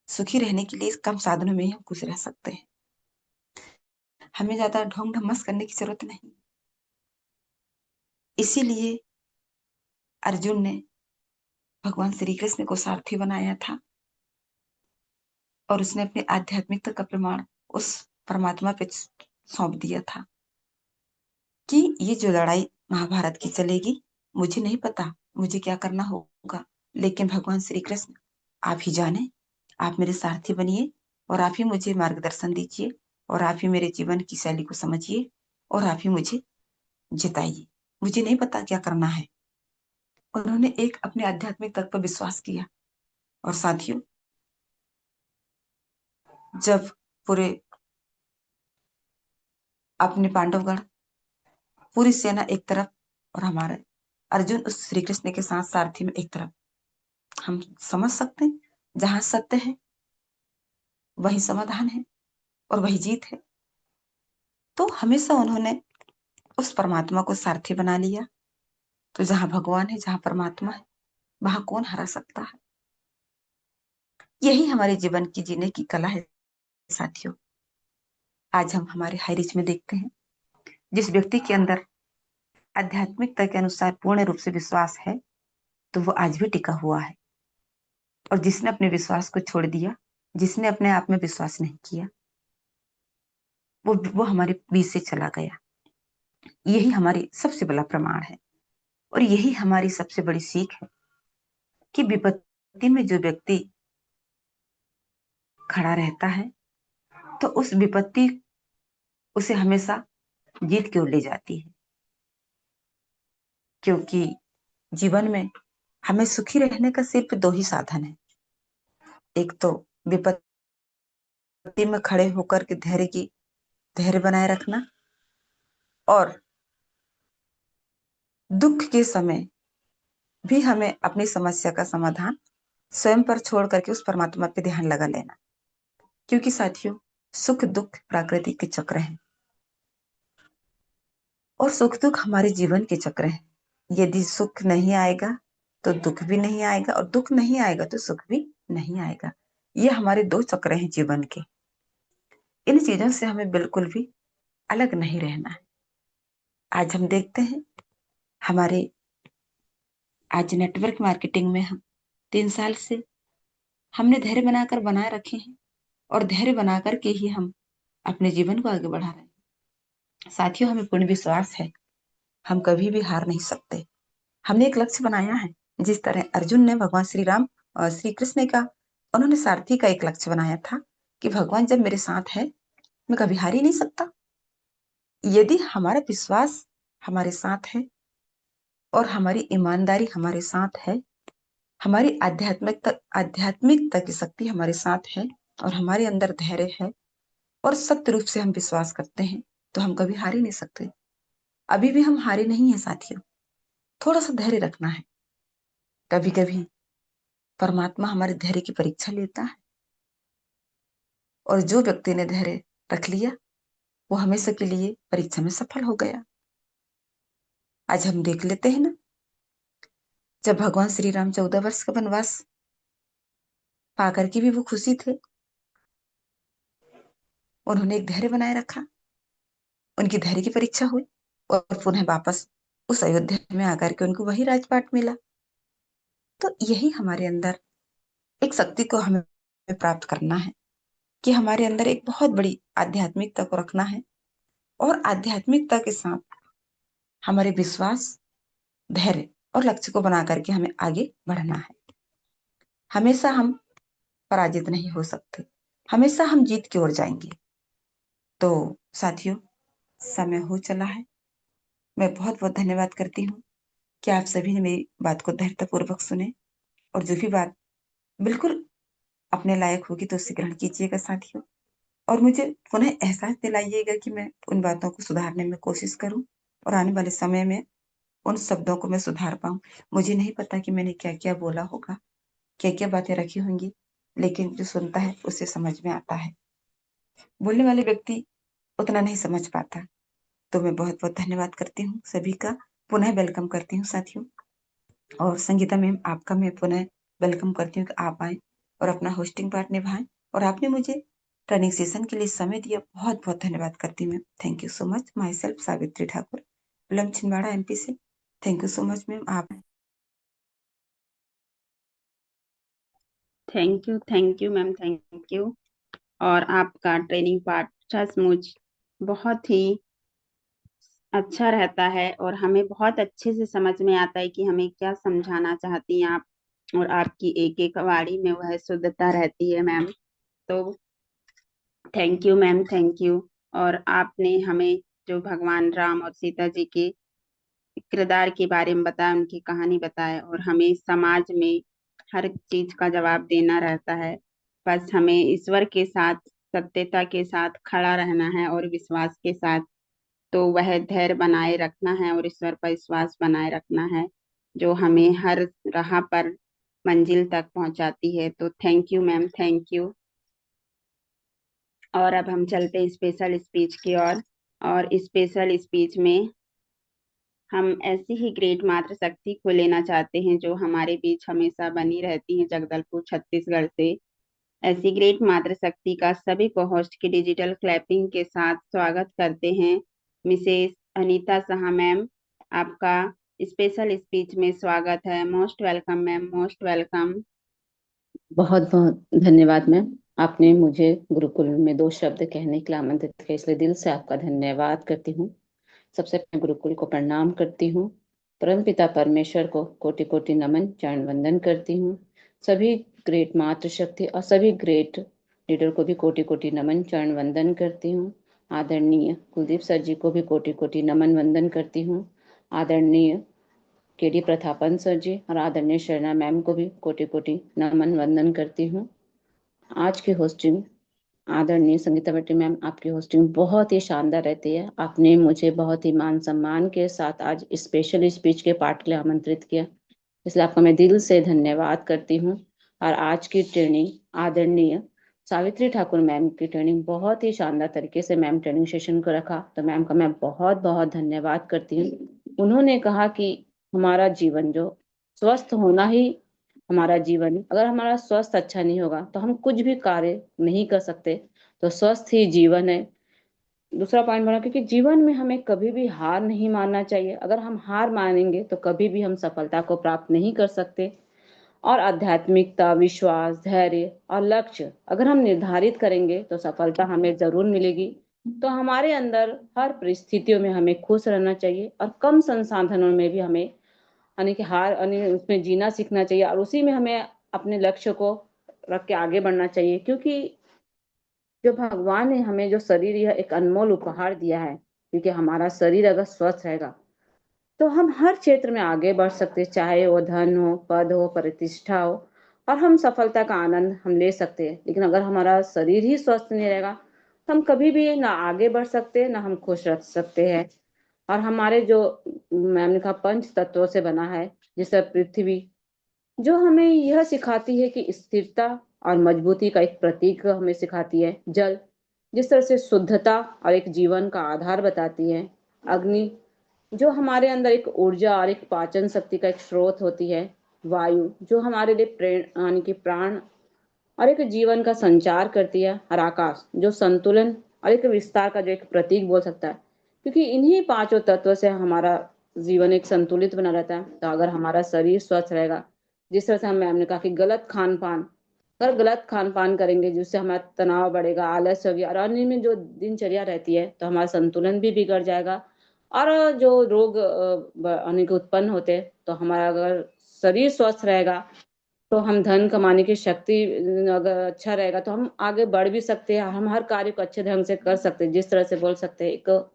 सुखी रहने के लिए कम साधनों में ही हम खुश रह सकते हैं। हमें ज्यादा ढोंग ढमस करने की जरूरत नहीं। इसीलिए अर्जुन ने भगवान श्री कृष्ण को सारथी बनाया था और उसने अपनी आध्यात्मिकता का प्रमाण उस परमात्मा पे सौंप दिया था कि ये जो लड़ाई महाभारत की चलेगी, मुझे नहीं पता मुझे क्या करना होगा, लेकिन भगवान श्री कृष्ण आप ही जाने, आप मेरे सारथी बनिए और आप ही मुझे मार्गदर्शन दीजिए और आप ही मेरे जीवन की शैली को समझिए और आप ही मुझे जिताइए। मुझे नहीं पता क्या करना है। उन्होंने एक अपने आध्यात्मिक तत्व पर विश्वास किया। और साथियों, जब पूरे अपने पांडवगण, पूरी सेना एक तरफ और हमारे अर्जुन उस श्री कृष्ण के साथ सारथी में एक तरफ, हम समझ सकते हैं जहां सत्य है वही समाधान है और वही जीत है। तो हमेशा उन्होंने उस परमात्मा को सारथी बना लिया। तो जहां भगवान है, जहां परमात्मा है, वहां कौन हरा सकता है। यही हमारे जीवन की जीने की कला है साथियों। आज हम हमारे हाई रिच में देखते हैं, जिस व्यक्ति के अंदर आध्यात्मिकता के अनुसार पूर्ण रूप से विश्वास है तो वो आज भी टिका हुआ है। और जिसने अपने विश्वास को छोड़ दिया, जिसने अपने आप में विश्वास नहीं किया, वो हमारे बीच से चला गया। यही हमारी सबसे बड़ा प्रमाण है और यही हमारी सबसे बड़ी सीख है कि विपत्ति में जो व्यक्ति खड़ा रहता है तो उस विपत्ति उसे हमेशा जीत की ओर ले जाती है। क्योंकि जीवन में हमें सुखी रहने का सिर्फ दो ही साधन है। एक तो विपत्ति में खड़े होकर के धैर्य बनाए रखना, और दुख के समय भी हमें अपनी समस्या का समाधान स्वयं पर छोड़ करके उस परमात्मा पे ध्यान लगा लेना। क्योंकि साथियों, सुख दुख प्रकृति के चक्र हैं और सुख दुख हमारे जीवन के चक्र हैं। यदि सुख नहीं आएगा तो दुख भी नहीं आएगा और दुख नहीं आएगा तो सुख भी नहीं आएगा। ये हमारे दो चक्र हैं जीवन के। इन चीजों से हमें बिल्कुल भी अलग नहीं रहना है। आज हम देखते हैं हमारे आज नेटवर्क मार्केटिंग में हम 3 साल से हमने धैर्य बनाकर बनाए रखे हैं और धैर्य बना करके ही हम अपने जीवन को आगे बढ़ा रहे हैं। साथियों, हमें पूर्ण विश्वास है हम कभी भी हार नहीं सकते। हमने एक लक्ष्य बनाया है। जिस तरह अर्जुन ने भगवान श्री राम और श्री कृष्ण का, उन्होंने सारथी का एक लक्ष्य बनाया था कि भगवान जब मेरे साथ है, मैं कभी हार ही नहीं सकता। यदि हमारा विश्वास हमारे साथ है और हमारी ईमानदारी हमारे साथ है, हमारी आध्यात्मिकता की शक्ति हमारे साथ है, और हमारे अंदर धैर्य है, और सत्य रूप से हम विश्वास करते हैं, तो हम कभी हार ही नहीं सकते। अभी भी हम हारे नहीं हैं साथियों। थोड़ा सा धैर्य रखना है। कभी कभी परमात्मा हमारे धैर्य की परीक्षा लेता है, और जो व्यक्ति ने धैर्य रख लिया वो हमेशा के लिए परीक्षा में सफल हो गया। आज हम देख लेते हैं ना, जब भगवान श्री राम 14 वर्ष का वनवास पाकर के भी वो खुशी थे, उन्होंने एक धैर्य बनाए रखा। उनकी धैर्य की परीक्षा हुई, और पुनः वापस उस अयोध्या में आकर के उनको वही राजपाट मिला। तो यही हमारे अंदर एक शक्ति को हमें प्राप्त करना है, कि हमारे अंदर एक बहुत बड़ी आध्यात्मिकता को रखना है, और आध्यात्मिकता के साथ हमारे विश्वास, धैर्य और लक्ष्य को बना करके हमें आगे बढ़ना है। हमेशा हम पराजित नहीं हो सकते, हमेशा हम जीत की ओर जाएंगे। तो साथियों, समय हो चला है। मैं बहुत बहुत धन्यवाद करती हूँ कि आप सभी ने मेरी बात को धैर्यपूर्वक सुने, और जो भी बात बिल्कुल अपने लायक होगी तो उसे ग्रहण कीजिएगा साथियों। और मुझे पुनः एहसास दिलाइएगा कि मैं उन बातों को सुधारने में कोशिश करूं, और आने वाले समय में उन शब्दों को मैं सुधार पाऊं। मुझे नहीं पता कि मैंने क्या क्या बोला होगा, क्या क्या बातें रखी होंगी, लेकिन जो सुनता है उसे समझ में आता है। बोलने वाले व्यक्ति उतना नहीं समझ पाता। तो मैं बहुत बहुत धन्यवाद करती हूँ सभी का, पुनः वेलकम करती हूँ साथियों। और संगीता मैम, आपका मैं पुनः वेलकम करती हूँ कि आप आए और अपना होस्टिंग पार्ट निभाएं, और आपने मुझे ट्रेनिंग सेशन के लिए समय दिया। बहुत बहुत धन्यवाद करती हूँ ma'am. Thank you so much. Myself Savitri Thakur, फिल्म छिंदवाड़ा MP से। Thank you so much ma'am. आप thank you ma'am, thank you. और आपका ट्रेनिंग पार्ट सचमुच बहुत ही अच्छा रहता है, और हमें बहुत अच्छे से समझ में आता है कि हमें क्या समझाना चाहती हैं आप, और आपकी एक एक वाणी में वह शुद्धता रहती है मैम। तो thank you ma'am, thank you. और आपने हमें जो भगवान राम और सीता जी के किरदार के बारे में बताया, उनकी कहानी बताया, और हमें समाज में हर चीज का जवाब देना रहता है। बस हमें ईश्वर के साथ, सत्यता के साथ खड़ा रहना है, और विश्वास के साथ। तो वह धैर्य बनाए रखना है, और ईश्वर पर विश्वास बनाए रखना है, जो हमें हर राह पर मंजिल तक पहुंचाती है। तो thank you ma'am, thank you. और अब हम चलते हैं स्पेशल स्पीच की ओर। और स्पेशल स्पीच में हम ऐसी ही ग्रेट मातृ शक्ति को लेना चाहते हैं, जो हमारे बीच हमेशा बनी रहती है जगदलपुर छत्तीसगढ़ से। ऐसी ग्रेट मातृ शक्ति का सभी को होस्ट की डिजिटल क्लैपिंग के साथ स्वागत करते हैं। मिसेस अनीता शाह मैम, आपका स्पेशल स्पीच में स्वागत है। Most welcome ma'am, most welcome. बहुत बहुत धन्यवाद मैम। आपने मुझे गुरुकुल में 2 शब्द कहने के लिए आमंत्रित किया, इसलिए दिल से आपका धन्यवाद करती हूँ। सबसे पहले गुरुकुल को प्रणाम करती हूँ। परम पिता परमेश्वर को कोटि कोटि नमन चरण वंदन करती हूँ। सभी ग्रेट मातृशक्ति और सभी ग्रेट लीडर को भी कोटि कोटि नमन चरण वंदन करती हूँ। आदरणीय कुलदीप सर जी को भी कोटि कोटि नमन वंदन करती हूँ। आदरणीय KD प्रथापन सर जी और आदरणीय शरणा मैम को भी कोटि कोटि नमन वंदन करती हूँ। आज की होस्टिंग आदरणीय संगीता बट्टी मैम, आपकी होस्टिंग बहुत ही शानदार रहती है। आपने मुझे बहुत ही मान सम्मान के साथ आज स्पेशल स्पीच के पार्ट के लिए आमंत्रित किया, इसलिए आपका मैं दिल से धन्यवाद करती हूँ। और आज की ट्रेनिंग आदरणीय सावित्री ठाकुर मैम की ट्रेनिंग बहुत ही शानदार तरीके से मैम ट्रेनिंग सेशन को रखा, तो मैम का मैं बहुत बहुत धन्यवाद करती हूँ। उन्होंने कहा कि हमारा जीवन जो स्वस्थ होना ही हमारा जीवन, अगर हमारा स्वास्थ्य अच्छा नहीं होगा तो हम कुछ भी कार्य नहीं कर सकते। तो स्वस्थ ही जीवन है। दूसरा पॉइंट बना, क्योंकि जीवन में हमें कभी भी हार नहीं मानना चाहिए। अगर हम हार मानेंगे तो कभी भी हम सफलता को प्राप्त नहीं कर सकते। और आध्यात्मिकता, विश्वास, धैर्य और लक्ष्य अगर हम निर्धारित करेंगे तो सफलता हमें जरूर मिलेगी। तो हमारे अंदर हर परिस्थितियों में हमें खुश रहना चाहिए और कम संसाधनों में भी हमें यानी कि हार यानी उसमें जीना सीखना चाहिए और उसी में हमें अपने लक्ष्य को रख के आगे बढ़ना चाहिए, क्योंकि जो भगवान ने हमें जो शरीर यह एक अनमोल उपहार दिया है, क्योंकि हमारा शरीर अगर स्वस्थ रहेगा तो हम हर क्षेत्र में आगे बढ़ सकते हैं, चाहे वो धन हो, पद हो, प्रतिष्ठा हो, और हम सफलता का आनंद हम ले सकते हैं। लेकिन अगर हमारा शरीर ही स्वस्थ नहीं रहेगा तो हम कभी भी ना आगे बढ़ सकते ना हम खुश रह सकते हैं। और हमारे जो मैंने कहा पंच तत्वों से बना है, जैसे पृथ्वी जो हमें यह सिखाती है कि स्थिरता और मजबूती का एक प्रतीक हमें सिखाती है, जल जिस तरह से शुद्धता और एक जीवन का आधार बताती है, अग्नि जो हमारे अंदर एक ऊर्जा और एक पाचन शक्ति का एक स्रोत होती है, वायु जो हमारे लिए प्रेरण यानी कि प्राण और एक जीवन का संचार करती है, और आकाश जो संतुलन और एक विस्तार का जो एक प्रतीक बोल सकता है, क्योंकि इन्हीं पांचों तत्वों से हमारा जीवन एक संतुलित बना रहता है। तो अगर हमारा शरीर स्वस्थ रहेगा, जिस तरह से हमने कहा कि गलत खान पान, अगर गलत खान पान करेंगे जिससे हमारा तनाव बढ़ेगा, आलस्य होगी और अन्य में जो दिनचर्या रहती है तो हमारा संतुलन भी बिगड़ जाएगा। और जो रोग यानी कि उत्पन्न होते हैं, तो हमारा अगर शरीर स्वस्थ रहेगा तो हम धन कमाने की शक्ति अगर अच्छा रहेगा तो हम आगे बढ़ भी सकते हैं, हम हर कार्य को अच्छे ढंग से कर सकते हैं। जिस तरह से बोल सकते हैं, एक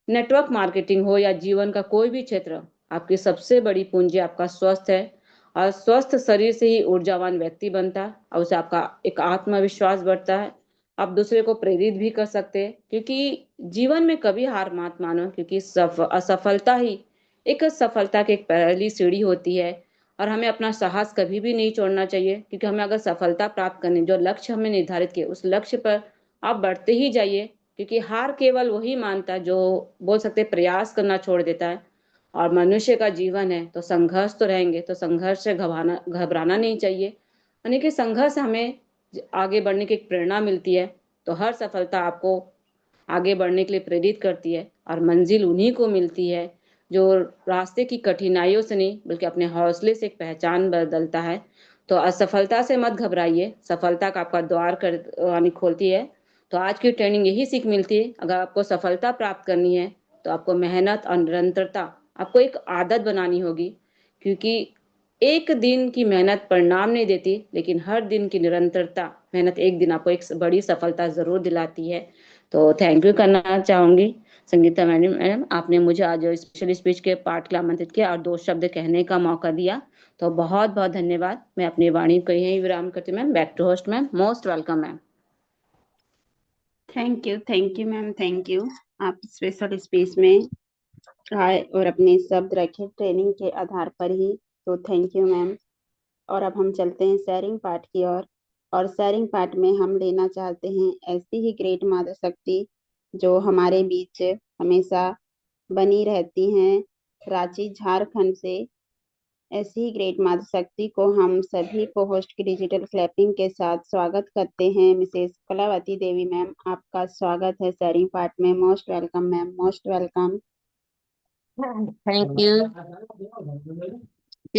नेटवर्क मार्केटिंग हो या जीवन का कोई भी क्षेत्र, आपकी सबसे बड़ी पूंजी आपका स्वस्थ है, और स्वस्थ शरीर से ही ऊर्जावान व्यक्ति बनता है और उसे आपका एक आत्मविश्वास बढ़ता है। आप दूसरे को प्रेरित भी कर सकते हैं, क्योंकि जीवन में कभी हार मत मानो, क्योंकि असफलता ही एक सफलता की एक पहली सीढ़ी होती है। और हमें अपना साहस कभी भी नहीं छोड़ना चाहिए, क्योंकि हमें अगर सफलता प्राप्त करनी, जो लक्ष्य हमें निर्धारित किए उस लक्ष्य पर आप बढ़ते ही जाइए, क्योंकि हार केवल वही मानता है जो बोल सकते प्रयास करना छोड़ देता है। और मनुष्य का जीवन है तो संघर्ष तो रहेंगे, तो संघर्ष से घबराना नहीं चाहिए, यानी कि संघर्ष से हमें आगे बढ़ने की एक प्रेरणा मिलती है। तो हर सफलता आपको आगे बढ़ने के लिए प्रेरित करती है, और मंजिल उन्हीं को मिलती है जो रास्ते की कठिनाइयों से नहीं बल्कि अपने हौसले से एक पहचान बदलता है। तो असफलता से मत घबराइए, सफलता का आपका द्वार कर यानी खोलती है। तो आज की ट्रेनिंग यही सीख मिलती है, अगर आपको सफलता प्राप्त करनी है तो आपको मेहनत और निरंतरता आपको एक आदत बनानी होगी, क्योंकि एक दिन की मेहनत परिणाम नहीं देती, लेकिन हर दिन की निरंतरता मेहनत एक दिन आपको एक बड़ी सफलता जरूर दिलाती है। तो थैंक यू करना चाहूंगी संगीता मैडम, आपने मुझे आज स्पेशल स्पीच के पार्ट के लिए आमंत्रित किया और दो शब्द कहने का मौका दिया। तो बहुत बहुत धन्यवाद। मैं अपनी वाणी को यही विराम करती हूँ ma'am. Back to host ma'am, most welcome ma'am. Thank you ma'am, thank you. आप स्पेशल स्पेस में आए और अपने शब्द रखे ट्रेनिंग के आधार पर ही, तो थैंक यू मैम। और अब हम चलते हैं शेयरिंग पार्ट की ओर। और शेयरिंग पार्ट में हम लेना चाहते हैं ऐसी ही ग्रेट माता शक्ति जो हमारे बीच हमेशा बनी रहती हैं, रांची झारखंड से। ऐसी ही ग्रेट माता शक्ति को हम सभी को होस्ट की डिजिटल क्लैपिंग के साथ स्वागत करते हैं। मिसेस कलावती देवी मैम, आपका स्वागत है शेयरिंग पार्ट में। Most welcome ma'am, most welcome.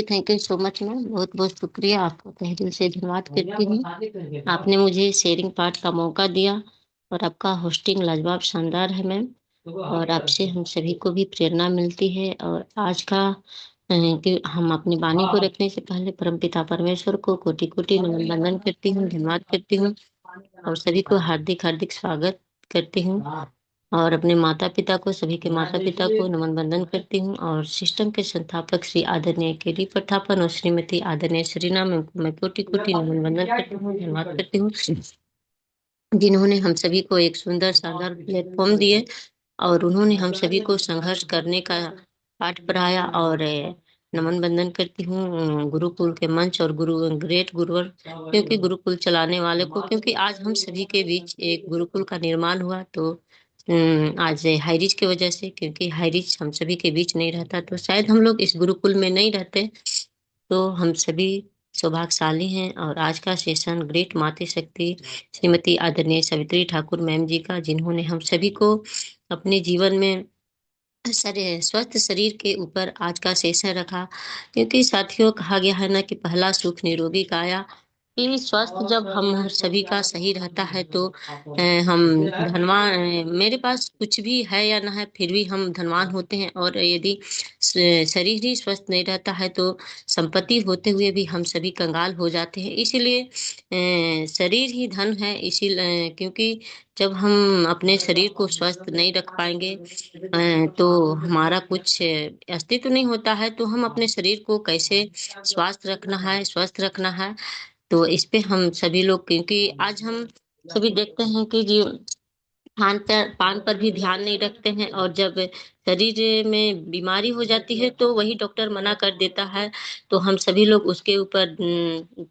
Thank you so much ma'am, बहुत बहुत शुक्रिया आपका, तहे दिल से धन्यवाद करती हूँ। आपने मुझे शेयरिंग पार्ट का मौका दिया और आपका होस्टिंग लाजवाब शानदार है मैम, और आपसे हम सभी को भी प्रेरणा मिलती है। और आज का कि हम अपनी वाणी को रखने से पहले परमपिता परमेश्वर को कोटि कोटि नमन वंदन करती हूँ, धन्यवाद करती हूँ, और सभी को हार्दिक हार्दिक स्वागत करती हूँ। और अपने माता पिता को, सभी के माता पिता को नमन वंदन करती हूँ, और सिस्टम के संस्थापक श्री आदरणीय केली प्रथापन और श्रीमती आदरणीय श्रीना मैम को मैं कोटि कोटि नमन वंदन करती हूँ, धन्यवाद करती हूँ, जिन्होंने हम सभी को एक सुंदर शानदार प्लेटफॉर्म दिए और उन्होंने हम सभी को संघर्ष करने का पाठ पढ़ाया। और नमन बंदन करती हूँ गुरुकुल के मंच और ग्रेट गुरुवर, क्योंकि गुरुकुल चलाने वाले को, क्योंकि आज हम सभी के बीच एक गुरुकुल का निर्माण हुआ। तो आज हाईरिच की वजह से, क्योंकि हाईरिच हम सभी के बीच नहीं रहता तो शायद हम लोग इस गुरुकुल में नहीं रहते। तो हम सभी सौभाग्यशाली हैं। और आज का सेशन ग्रेट माता शक्ति श्रीमती आदरणीय सवित्री ठाकुर मैम जी का, जिन्होंने हम सभी को अपने जीवन में स्वस्थ शरीर के ऊपर आज का सेशन रखा, क्योंकि साथियों कहा गया है ना कि पहला सुख निरोगी काया। कि स्वास्थ्य जब हम सभी का सही रहता है तो हम धनवान, मेरे पास कुछ भी है या ना है फिर भी हम धनवान होते हैं, और यदि शरीर ही स्वस्थ नहीं रहता है तो संपत्ति होते हुए भी हम सभी कंगाल हो जाते हैं। इसीलिए शरीर ही धन है। क्योंकि जब हम अपने शरीर को स्वस्थ नहीं रख पाएंगे तो हमारा कुछ अस्तित्व नहीं होता है। तो हम अपने शरीर को कैसे स्वस्थ रखना है, तो इस पे हम सभी लोग, क्योंकि आज हम सभी देखते हैं कि जी पान पर भी ध्यान नहीं रखते हैं, और जब शरीर में बीमारी हो जाती है तो वही डॉक्टर मना कर देता है, तो हम सभी लोग उसके ऊपर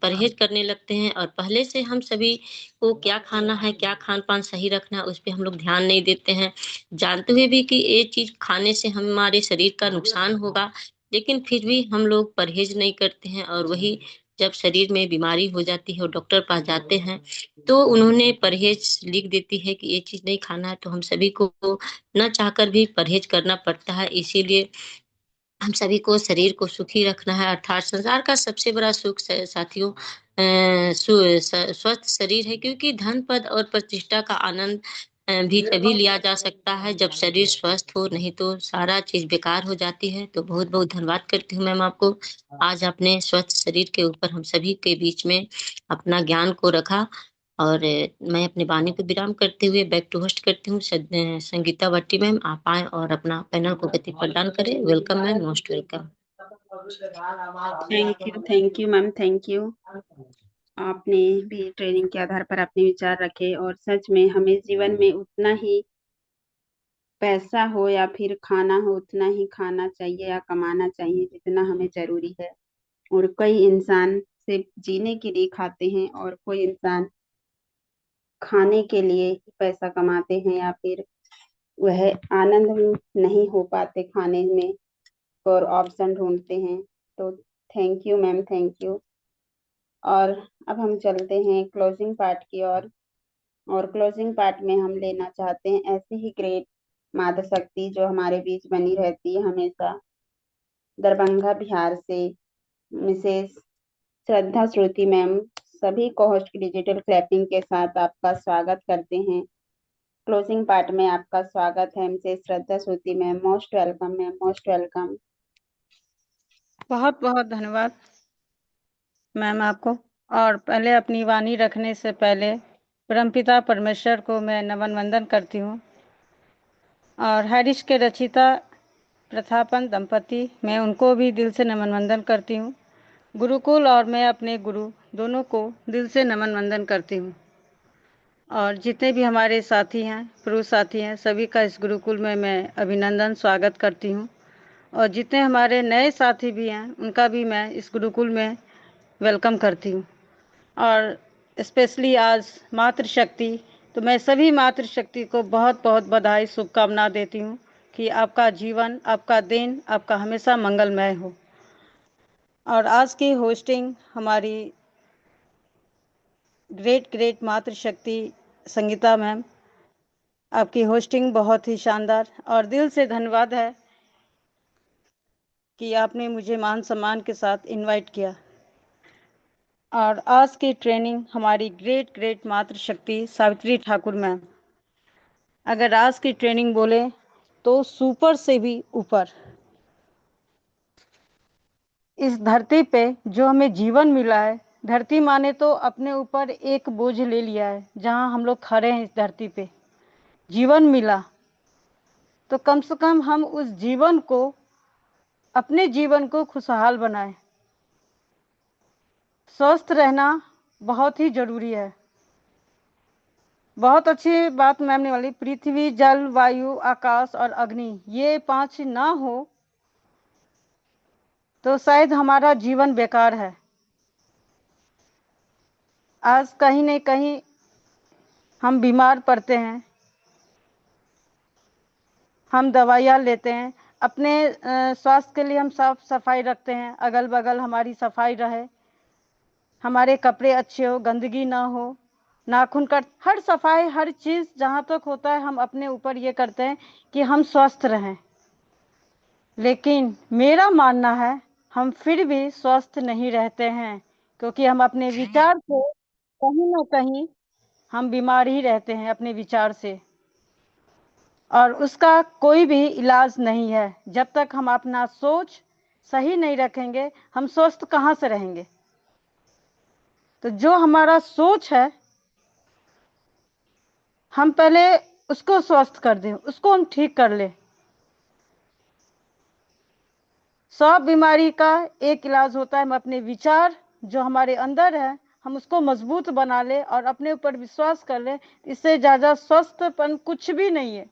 परहेज करने लगते हैं। और पहले से हम सभी को क्या खाना है, क्या खान पान सही रखना है, उस पे हम लोग ध्यान नहीं देते हैं, जानते हुए भी कि ये चीज खाने से हमारे शरीर का नुकसान होगा, लेकिन फिर भी हम लोग परहेज नहीं करते हैं। और वही जब शरीर में बीमारी हो जाती है और डॉक्टर पास जाते हैं तो उन्होंने परहेज लिख देती है कि ये चीज नहीं खाना है, तो हम सभी को न चाहकर भी परहेज करना पड़ता है। इसीलिए हम सभी को शरीर को सुखी रखना है, अर्थात संसार का सबसे बड़ा सुख साथियों स्वस्थ शरीर है। क्योंकि धन पद और प्रतिष्ठा का आनंद भी तभी लिया जा सकता है जब शरीर स्वस्थ हो, नहीं तो सारा चीज बेकार हो जाती है। तो बहुत बहुत धन्यवाद करती हूँ मैम आपको, आज आपने स्वस्थ शरीर के ऊपर हम सभी के बीच में अपना ज्ञान को रखा। और मैं अपनी वाणी को विराम करते हुए बैक टू होस्ट करती हूँ संगीता भट्टी मैम, आप आए और अपना पैनल को गति प्रदान करें। Welcome ma'am, most welcome. Thank you ma'am, thank you. आपने भी ट्रेनिंग के आधार पर अपने विचार रखे, और सच में हमें जीवन में उतना ही पैसा हो या फिर खाना हो उतना ही खाना चाहिए या कमाना चाहिए जितना हमें जरूरी है। और कई इंसान सिर्फ जीने के लिए खाते हैं, और कोई इंसान खाने के लिए ही पैसा कमाते हैं, या फिर वह आनंद में नहीं हो पाते खाने में और ऑप्शन ढूंढते हैं। तो thank you ma'am, thank you. और अब हम चलते हैं क्लोजिंग पार्ट की ओर। और क्लोजिंग पार्ट में हम लेना चाहते हैं ऐसी ही ग्रेट माता शक्ति जो हमारे बीच बनी रहती है हमेशा, दरभंगा बिहार से मिसेस श्रद्धा श्रुति मैम। सभी को होस्ट की डिजिटल क्लैपिंग के साथ आपका स्वागत करते हैं। क्लोजिंग पार्ट में आपका स्वागत है Mrs Shraddha Shruti ma'am. Most welcome ma'am, most welcome. बहुत बहुत धन्यवाद मैम आपको। और पहले अपनी वाणी रखने से पहले परमपिता परमेश्वर को मैं नमन वंदन करती हूँ, और हैरिस के रचिता प्रथापन दंपति, मैं उनको भी दिल से नमन वंदन करती हूँ। गुरुकुल और मैं अपने गुरु दोनों को दिल से नमन वंदन करती हूँ। और जितने भी हमारे साथी हैं, पुरुष साथी हैं, सभी का इस गुरुकुल में मैं अभिनंदन स्वागत करती हूँ। और जितने हमारे नए साथी भी हैं उनका भी मैं इस गुरुकुल में वेलकम करती हूँ। और स्पेशली आज मातृशक्ति, तो मैं सभी मातृशक्ति को बहुत बहुत बधाई शुभकामना देती हूँ कि आपका जीवन, आपका दिन, आपका हमेशा मंगलमय हो। और आज की होस्टिंग हमारी ग्रेट मातृशक्ति संगीता मैम, आपकी होस्टिंग बहुत ही शानदार, और दिल से धन्यवाद है कि आपने मुझे मान सम्मान के साथ इनवाइट किया। और आज की ट्रेनिंग हमारी ग्रेट मातृशक्ति सावित्री ठाकुर मैम। अगर आज की ट्रेनिंग बोले तो सुपर से भी ऊपर। इस धरती पे जो हमें जीवन मिला है, धरती माने तो अपने ऊपर एक बोझ ले लिया है। जहाँ हम लोग खड़े हैं इस धरती पे, जीवन मिला तो कम से कम हम उस जीवन को, अपने जीवन को खुशहाल बनाएं। स्वस्थ रहना बहुत ही जरूरी है। बहुत अच्छी बात मैम ने वाली, पृथ्वी, जल, वायु, आकाश और अग्नि, ये 5 ना हो तो शायद हमारा जीवन बेकार है। आज कहीं न कहीं हम बीमार पड़ते हैं, हम दवाइयाँ लेते हैं, अपने स्वास्थ्य के लिए हम साफ सफाई रखते हैं, अगल बगल हमारी सफाई रहे, हमारे कपड़े अच्छे हो, गंदगी ना हो, नाखून कट, हर सफाई, हर चीज़ जहाँ तक होता है हम अपने ऊपर ये करते हैं कि हम स्वस्थ रहें। लेकिन मेरा मानना है हम फिर भी स्वस्थ नहीं रहते हैं, क्योंकि हम अपने विचार से कहीं ना कहीं हम बीमार ही रहते हैं अपने विचार से, और उसका कोई भी इलाज नहीं है। जब तक हम अपना सोच सही नहीं रखेंगे, हम स्वस्थ कहाँ से रहेंगे। तो जो हमारा सोच है, हम पहले उसको स्वस्थ कर दें, उसको हम ठीक कर लें। सब बीमारी का एक इलाज होता है, हम अपने विचार जो हमारे अंदर है, हम उसको मजबूत बना ले और अपने ऊपर विश्वास कर ले। इससे ज्यादा स्वस्थपन कुछ भी नहीं है।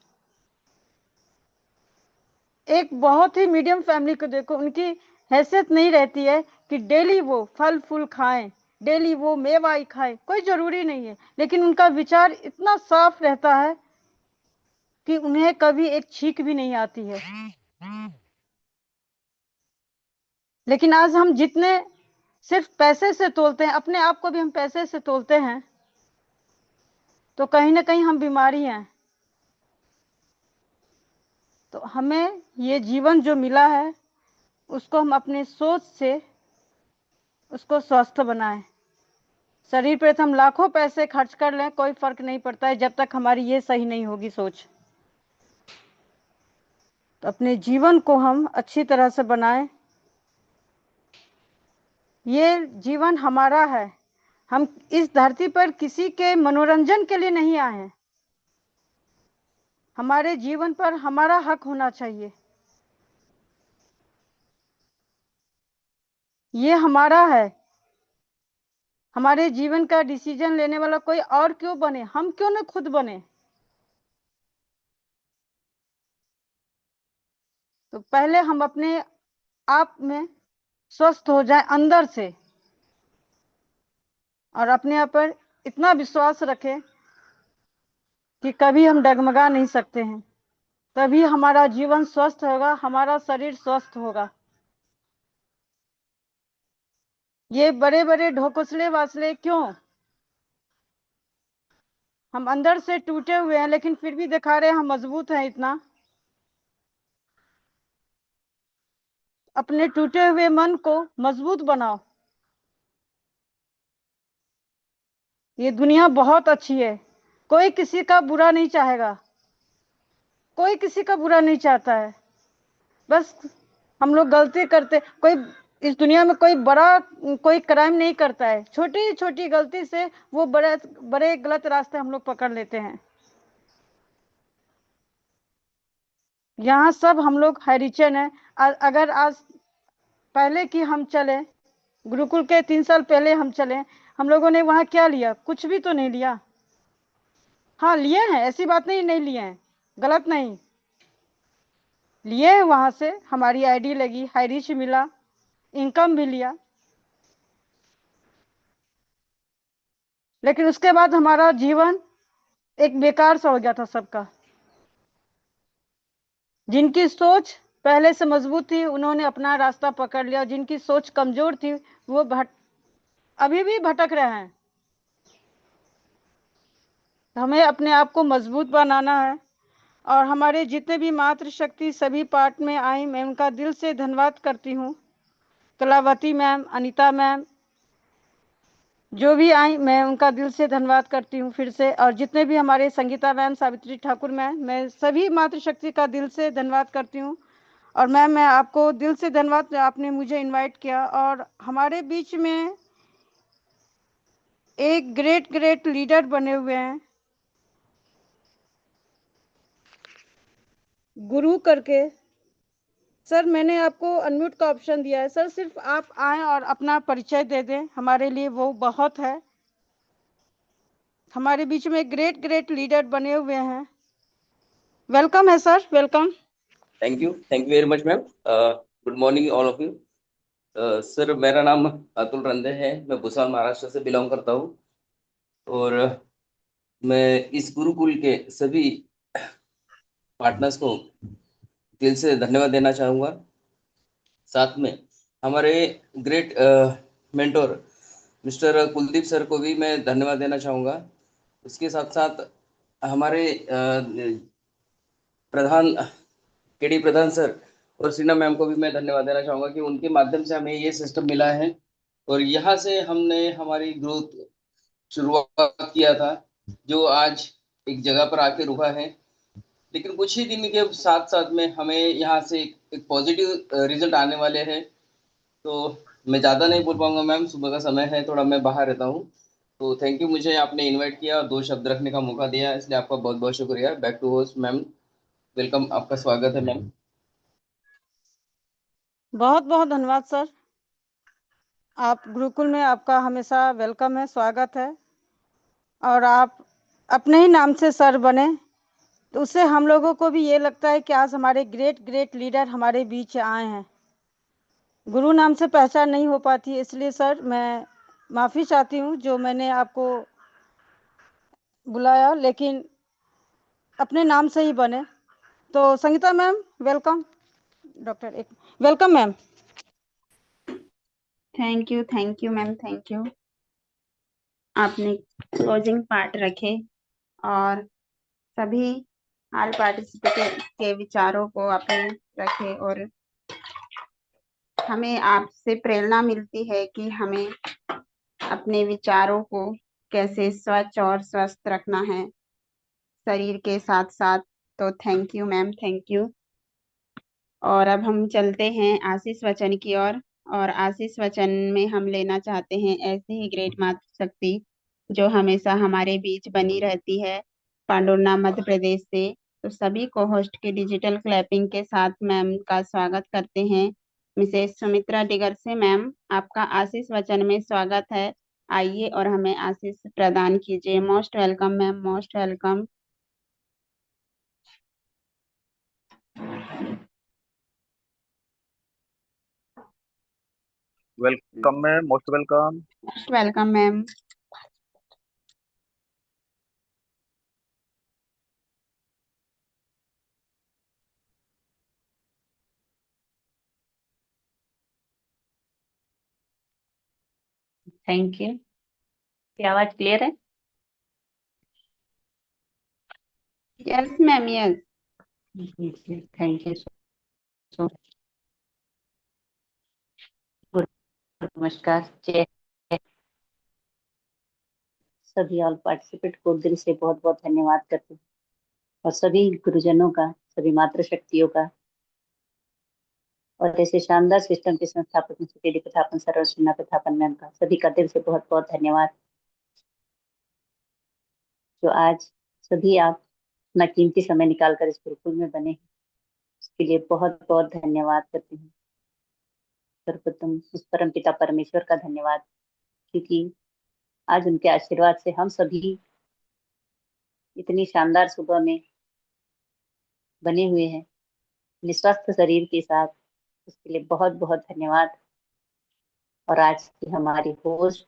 एक बहुत ही मीडियम फैमिली को देखो, उनकी हैसियत नहीं रहती है कि डेली वो फल फूल खाएं, डेली वो मेवा ही खाएं, कोई जरूरी नहीं है, लेकिन उनका विचार इतना साफ रहता है कि उन्हें कभी एक छींक भी नहीं आती है। लेकिन आज हम जितने सिर्फ पैसे से तोलते हैं, अपने आप को भी हम पैसे से तोलते हैं, तो कहीं ना कहीं हम बीमारी हैं। तो हमें ये जीवन जो मिला है, उसको हम अपने सोच से उसको स्वस्थ बनाएं। शरीर पे तो हम लाखों पैसे खर्च कर लें, कोई फर्क नहीं पड़ता है जब तक हमारी ये सही नहीं होगी सोच। तो अपने जीवन को हम अच्छी तरह से बनाएं। ये जीवन हमारा है, हम इस धरती पर किसी के मनोरंजन के लिए नहीं आए हैं। हमारे जीवन पर हमारा हक होना चाहिए। ये हमारा है। हमारे जीवन का डिसीजन लेने वाला कोई और क्यों बने, हम क्यों न खुद बने। तो पहले हम अपने आप में स्वस्थ हो जाए अंदर से, और अपने आप पर इतना विश्वास रखें कि कभी हम डगमगा नहीं सकते हैं। तभी हमारा जीवन स्वस्थ होगा, हमारा शरीर स्वस्थ होगा। ये बड़े बड़े ढोकसले वासले क्यों? हम अंदर से टूटे हुए हैं, लेकिन फिर भी दिखा रहे हैं हम मजबूत हैं इतना। अपने टूटे हुए मन को मजबूत बनाओ। ये दुनिया बहुत अच्छी है, कोई किसी का बुरा नहीं चाहेगा, कोई किसी का बुरा नहीं चाहता है। बस हम लोग गलती करते, कोई इस दुनिया में कोई बड़ा कोई क्राइम नहीं करता है, छोटी छोटी गलती से वो बड़े बड़े गलत रास्ते हम लोग पकड़ लेते हैं। यहाँ सब हम लोग हरिजन है। अगर आज पहले की हम चले, गुरुकुल के 3 साल पहले हम चले, हम लोगों ने वहाँ क्या लिया? कुछ भी तो नहीं लिया। हाँ लिए हैं, ऐसी बात नहीं नहीं लिए हैं, गलत नहीं लिए हैं। वहां से हमारी आईडी लगी, हाईरिच मिला, इनकम भी लिया, लेकिन उसके बाद हमारा जीवन एक बेकार सा हो गया था सबका। जिनकी सोच पहले से मजबूत थी, उन्होंने अपना रास्ता पकड़ लिया, जिनकी सोच कमजोर थी वो अभी भी भटक रहे हैं। हमें अपने आप को मजबूत बनाना है। और हमारे जितने भी मातृशक्ति सभी पार्ट में आई, मैं उनका दिल से धन्यवाद करती हूँ। कलावती मैम, अनीता मैम, जो भी आई, मैं उनका दिल से धन्यवाद करती हूँ फिर से। और जितने भी हमारे संगीता मैम, सावित्री ठाकुर मैम, मैं सभी मातृशक्ति का दिल से धन्यवाद करती हूँ। और मैम, मैं आपको दिल से धन्यवाद, आपने मुझे इनवाइट किया। और हमारे बीच में एक ग्रेट ग्रेट लीडर बने हुए हैं, गुरु करके। सर, मैंने आपको अनम्यूट का ऑप्शन दिया है सर, सिर्फ आप आएं और अपना परिचय दे दें, हमारे लिए वो बहुत है। हमारे बीच में ग्रेट ग्रेट लीडर बने हुए हैं। वेलकम है sir, welcome. Thank you very much ma'am. Good morning all of you. Sir, मेरा नाम अतुल रंधे है, मैं भूसावल महाराष्ट्र से बिलोंग करता हूँ। और मैं इस गुरुकुल के सभी पार्टनर्स को दिल से धन्यवाद देना चाहूँगा। साथ में हमारे great mentor mister Kuldeep sir को भी मैं धन्यवाद देना चाहूँगा। उसके साथ साथ हमारे प्रधान केडी प्रधान सर और सीना मैम को भी मैं धन्यवाद देना चाहूँगा कि उनके माध्यम से हमें ये सिस्टम मिला है और यहाँ से हमने हमारी ग्रोथ शुरुआत किया था, जो आज एक जगह पर आके रुका है। लेकिन कुछ ही दिन के साथ साथ में हमें यहाँ से एक पॉजिटिव रिजल्ट आने वाले हैं। तो मैं ज़्यादा नहीं बोल पाऊंगा मैम, सुबह का समय है, थोड़ा मैं बाहर रहता हूँ। तो थैंक यू, मुझे आपने इनवाइट किया और दो शब्द रखने का मौका दिया, इसलिए आपका बहुत बहुत शुक्रिया। Back to host ma'am, welcome, आपका स्वागत है मैम। बहुत बहुत धन्यवाद सर। आप गुरुकुल में आपका हमेशा वेलकम है, स्वागत है। और आप अपने ही नाम से सर बने तो उससे हम लोगों को भी ये लगता है कि आज हमारे ग्रेट ग्रेट लीडर हमारे बीच आए हैं। गुरु नाम से पहचान नहीं हो पाती है, इसलिए सर मैं माफ़ी चाहती हूँ जो मैंने आपको बुलाया, लेकिन अपने नाम से ही बने। तो संगीता मैम वेलकम, डॉक्टर एक welcome ma'am. Thank you ma'am, thank you. आपने क्लोजिंग पार्ट रखे और सभी ऑल पार्टिसिपेंट के विचारों को आपने रखे, और हमें आपसे प्रेरणा मिलती है कि हमें अपने विचारों को कैसे स्वच्छ और स्वस्थ रखना है शरीर के साथ साथ। तो thank you ma'am, thank you. और अब हम चलते हैं आशीष वचन की ओर। और आशीष वचन में हम लेना चाहते हैं ऐसी ही ग्रेट मातृ शक्ति जो हमेशा हमारे बीच बनी रहती है, पांडुर्ना मध्य प्रदेश से। तो सभी को होस्ट के डिजिटल क्लैपिंग के साथ मैम का स्वागत करते हैं। मिसेस सुमित्रा डिगर से मैम, आपका आशीष वचन में स्वागत है। आइए और हमें आशीष प्रदान कीजिए। Most welcome ma'am, most welcome. Welcome ma'am, most welcome. Most welcome ma'am. Thank you. क्या आवाज क्लियर है? Yes ma'am, yes. Thank you सो। नमस्कार। जय। सभी ऑल पार्टिसिपेंट को दिल से बहुत बहुत धन्यवाद करते हैं, और सभी गुरुजनों का, सभी मातृशक्तियों का, और ऐसे शानदार सिस्टम के संस्थापक सुकेडी प्रथापन सर और शीना प्रथापन मैम का, सभी का दिल से बहुत बहुत धन्यवाद। जो आज सभी आप अपना कीमती समय निकालकर इस गुरुकुल में बने हैं, उसके लिए बहुत बहुत धन्यवाद करती हूँ। सर्वप्रथम उस परम पिता परमेश्वर का धन्यवाद, क्योंकि आज उनके आशीर्वाद से हम सभी इतनी शानदार सुबह में बने हुए हैं, निस्वस्थ शरीर के साथ। उसके लिए बहुत बहुत धन्यवाद। और आज की हमारी होस्ट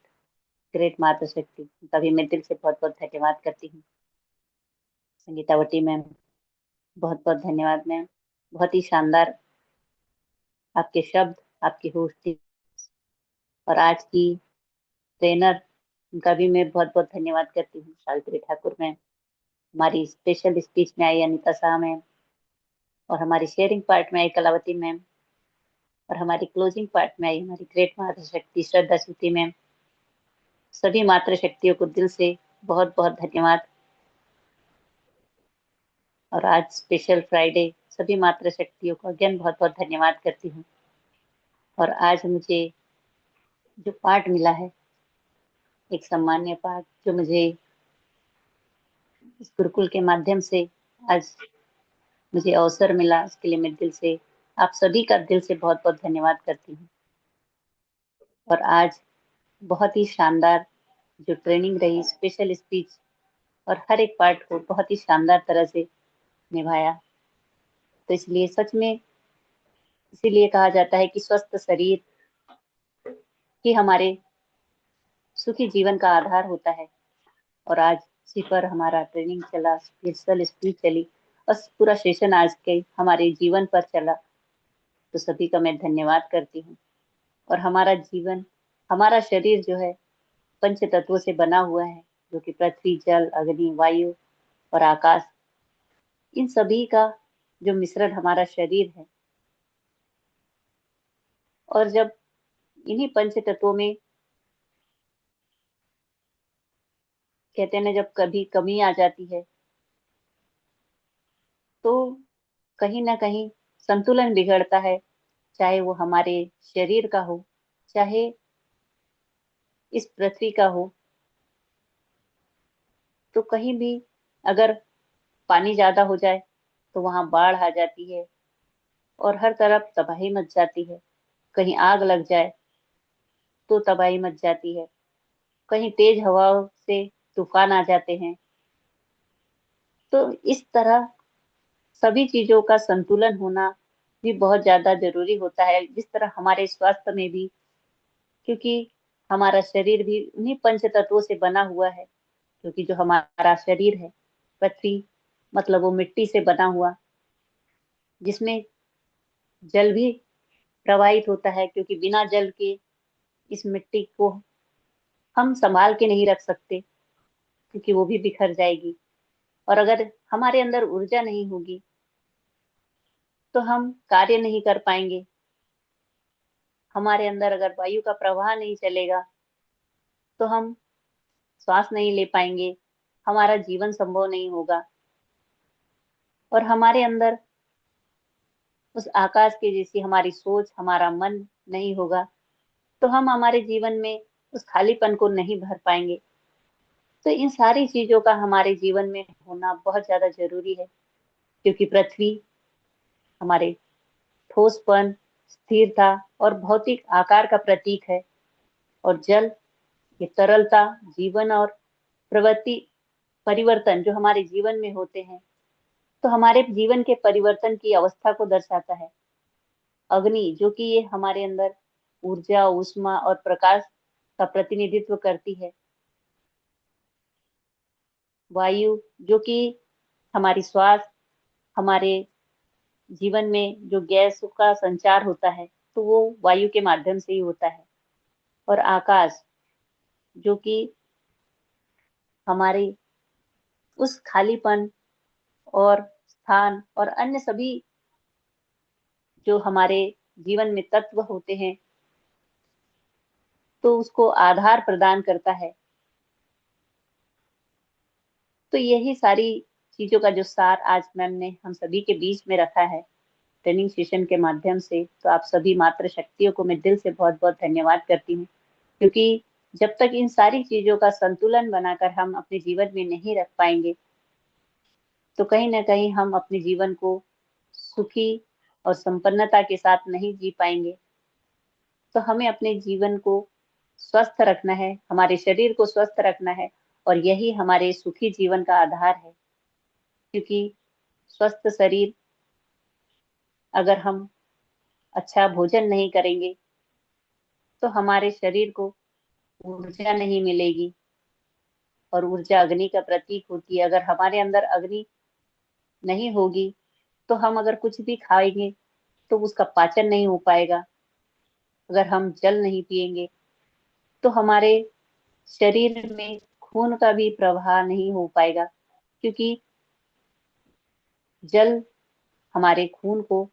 ग्रेट माता शक्ति, उनका भी मैं दिल से बहुत बहुत धन्यवाद करती हूँ। संगीतावटी मैम, बहुत बहुत धन्यवाद मैम। बहुत ही शानदार आपके शब्द, आपकी होस्टिंग। और आज की ट्रेनर, उनका भी मैं बहुत बहुत धन्यवाद करती हूँ, सावित्री ठाकुर मैम। हमारी स्पेशल स्पीच में आई अनिता शाह मैम, और हमारी शेयरिंग पार्ट में आई कलावती मैम, और हमारी क्लोजिंग पार्ट में आई हमारी ग्रेट माता शक्ति श्रद्धा सूती मैम। सभी मातृ शक्तियों को दिल से बहुत बहुत धन्यवाद। और आज स्पेशल फ्राइडे, सभी मातृ शक्तियों को अगेन बहुत बहुत धन्यवाद करती हूँ। और आज मुझे जो पार्ट मिला है, एक सम्मान्य पार्ट जो मुझे इस गुरुकुल के माध्यम से आज मुझे अवसर मिला, उसके लिए मैं दिल से आप सभी का दिल से बहुत बहुत धन्यवाद करती हूँ। और आज बहुत ही शानदार जो ट्रेनिंग रही, स्पेशल स्पीच और हर एक पार्ट को बहुत ही शानदार तरह से निभाया। तो इसलिए सच में इसीलिए कहा जाता है कि स्वस्थ शरीर ही हमारे सुखी जीवन का आधार होता है। और आज इसी पर हमारा ट्रेनिंग चला, स्पेशल स्पीच चली, और पूरा सेशन आज के हमारे जीवन पर चला। तो सभी का मैं धन्यवाद करती हूँ। और हमारा जीवन, हमारा शरीर जो है पंच तत्वों से बना हुआ है, जो कि पृथ्वी, जल, अग्नि, वायु और आकाश, इन सभी का जो मिश्रण हमारा शरीर है। और जब इन्हीं पंच तत्वों में कहते हैं ना, जब कभी कमी आ जाती है तो कहीं ना कहीं संतुलन बिगड़ता है, चाहे वो हमारे शरीर का हो, चाहे इस पृथ्वी का हो। तो कहीं भी अगर पानी ज्यादा हो जाए तो वहां बाढ़ आ जाती है और हर तरफ तबाही मच जाती है। कहीं आग लग जाए तो तबाही मच जाती है, कहीं तेज हवाओं से तूफान आ जाते हैं। तो इस तरह सभी चीजों का संतुलन होना भी बहुत ज्यादा जरूरी होता है, जिस तरह हमारे स्वास्थ्य में भी, क्योंकि हमारा शरीर भी उन्हीं पंच तत्वों से बना हुआ है। क्योंकि जो हमारा शरीर है, पृथ्वी मतलब वो मिट्टी से बना हुआ, जिसमें जल भी प्रवाहित होता है, क्योंकि बिना जल के इस मिट्टी को हम संभाल के नहीं रख सकते, क्योंकि वो भी बिखर जाएगी। और अगर हमारे अंदर ऊर्जा नहीं होगी तो हम कार्य नहीं कर पाएंगे। हमारे अंदर अगर वायु का प्रवाह नहीं चलेगा तो हम श्वास नहीं ले पाएंगे, हमारा जीवन संभव नहीं होगा। और हमारे अंदर उस आकाश के जैसी हमारी सोच, हमारा मन नहीं होगा तो हम हमारे जीवन में उस खालीपन को नहीं भर पाएंगे। तो इन सारी चीजों का हमारे जीवन में होना बहुत ज्यादा जरूरी है, क्योंकि पृथ्वी हमारे ठोसपन, स्थिरता और भौतिक आकार का प्रतीक है, और जल ये तरलता, जीवन और प्रवृत्ति परिवर्तन जो हमारे जीवन में होते हैं, तो हमारे जीवन के परिवर्तन की अवस्था को दर्शाता है। अग्नि जो कि ये हमारे अंदर ऊर्जा, ऊष्मा और प्रकाश का प्रतिनिधित्व करती है। वायु जो कि हमारी श्वास, हमारे जीवन में जो गैस का संचार होता है तो वो वायु के माध्यम से ही होता है। और आकाश जो कि हमारे उस खालीपन और स्थान और अन्य सभी जो हमारे जीवन में तत्व होते हैं तो उसको आधार प्रदान करता है। तो यही सारी चीजों का जो सार आज मैम ने हम सभी के बीच में रखा है ट्रेनिंग सेशन के माध्यम से, तो आप सभी मात्र शक्तियों को मैं दिल से बहुत बहुत धन्यवाद करती हूँ। क्योंकि जब तक इन सारी चीजों का संतुलन बनाकर हम अपने जीवन में नहीं रख पाएंगे तो कहीं ना कहीं हम अपने जीवन को सुखी और संपन्नता के साथ नहीं जी पाएंगे। तो हमें अपने जीवन को स्वस्थ रखना है, हमारे शरीर को स्वस्थ रखना है, और यही हमारे सुखी जीवन का आधार है। क्योंकि स्वस्थ शरीर, अगर हम अच्छा भोजन नहीं करेंगे तो हमारे शरीर को ऊर्जा नहीं मिलेगी, और ऊर्जा अग्नि का प्रतीक होती है। अगर हमारे अंदर अग्नि नहीं होगी तो हम अगर कुछ भी खाएंगे तो उसका पाचन नहीं हो पाएगा। अगर हम जल नहीं पिएंगे तो हमारे शरीर में खून का भी प्रवाह नहीं हो पाएगा, क्योंकि जल हमारे खून को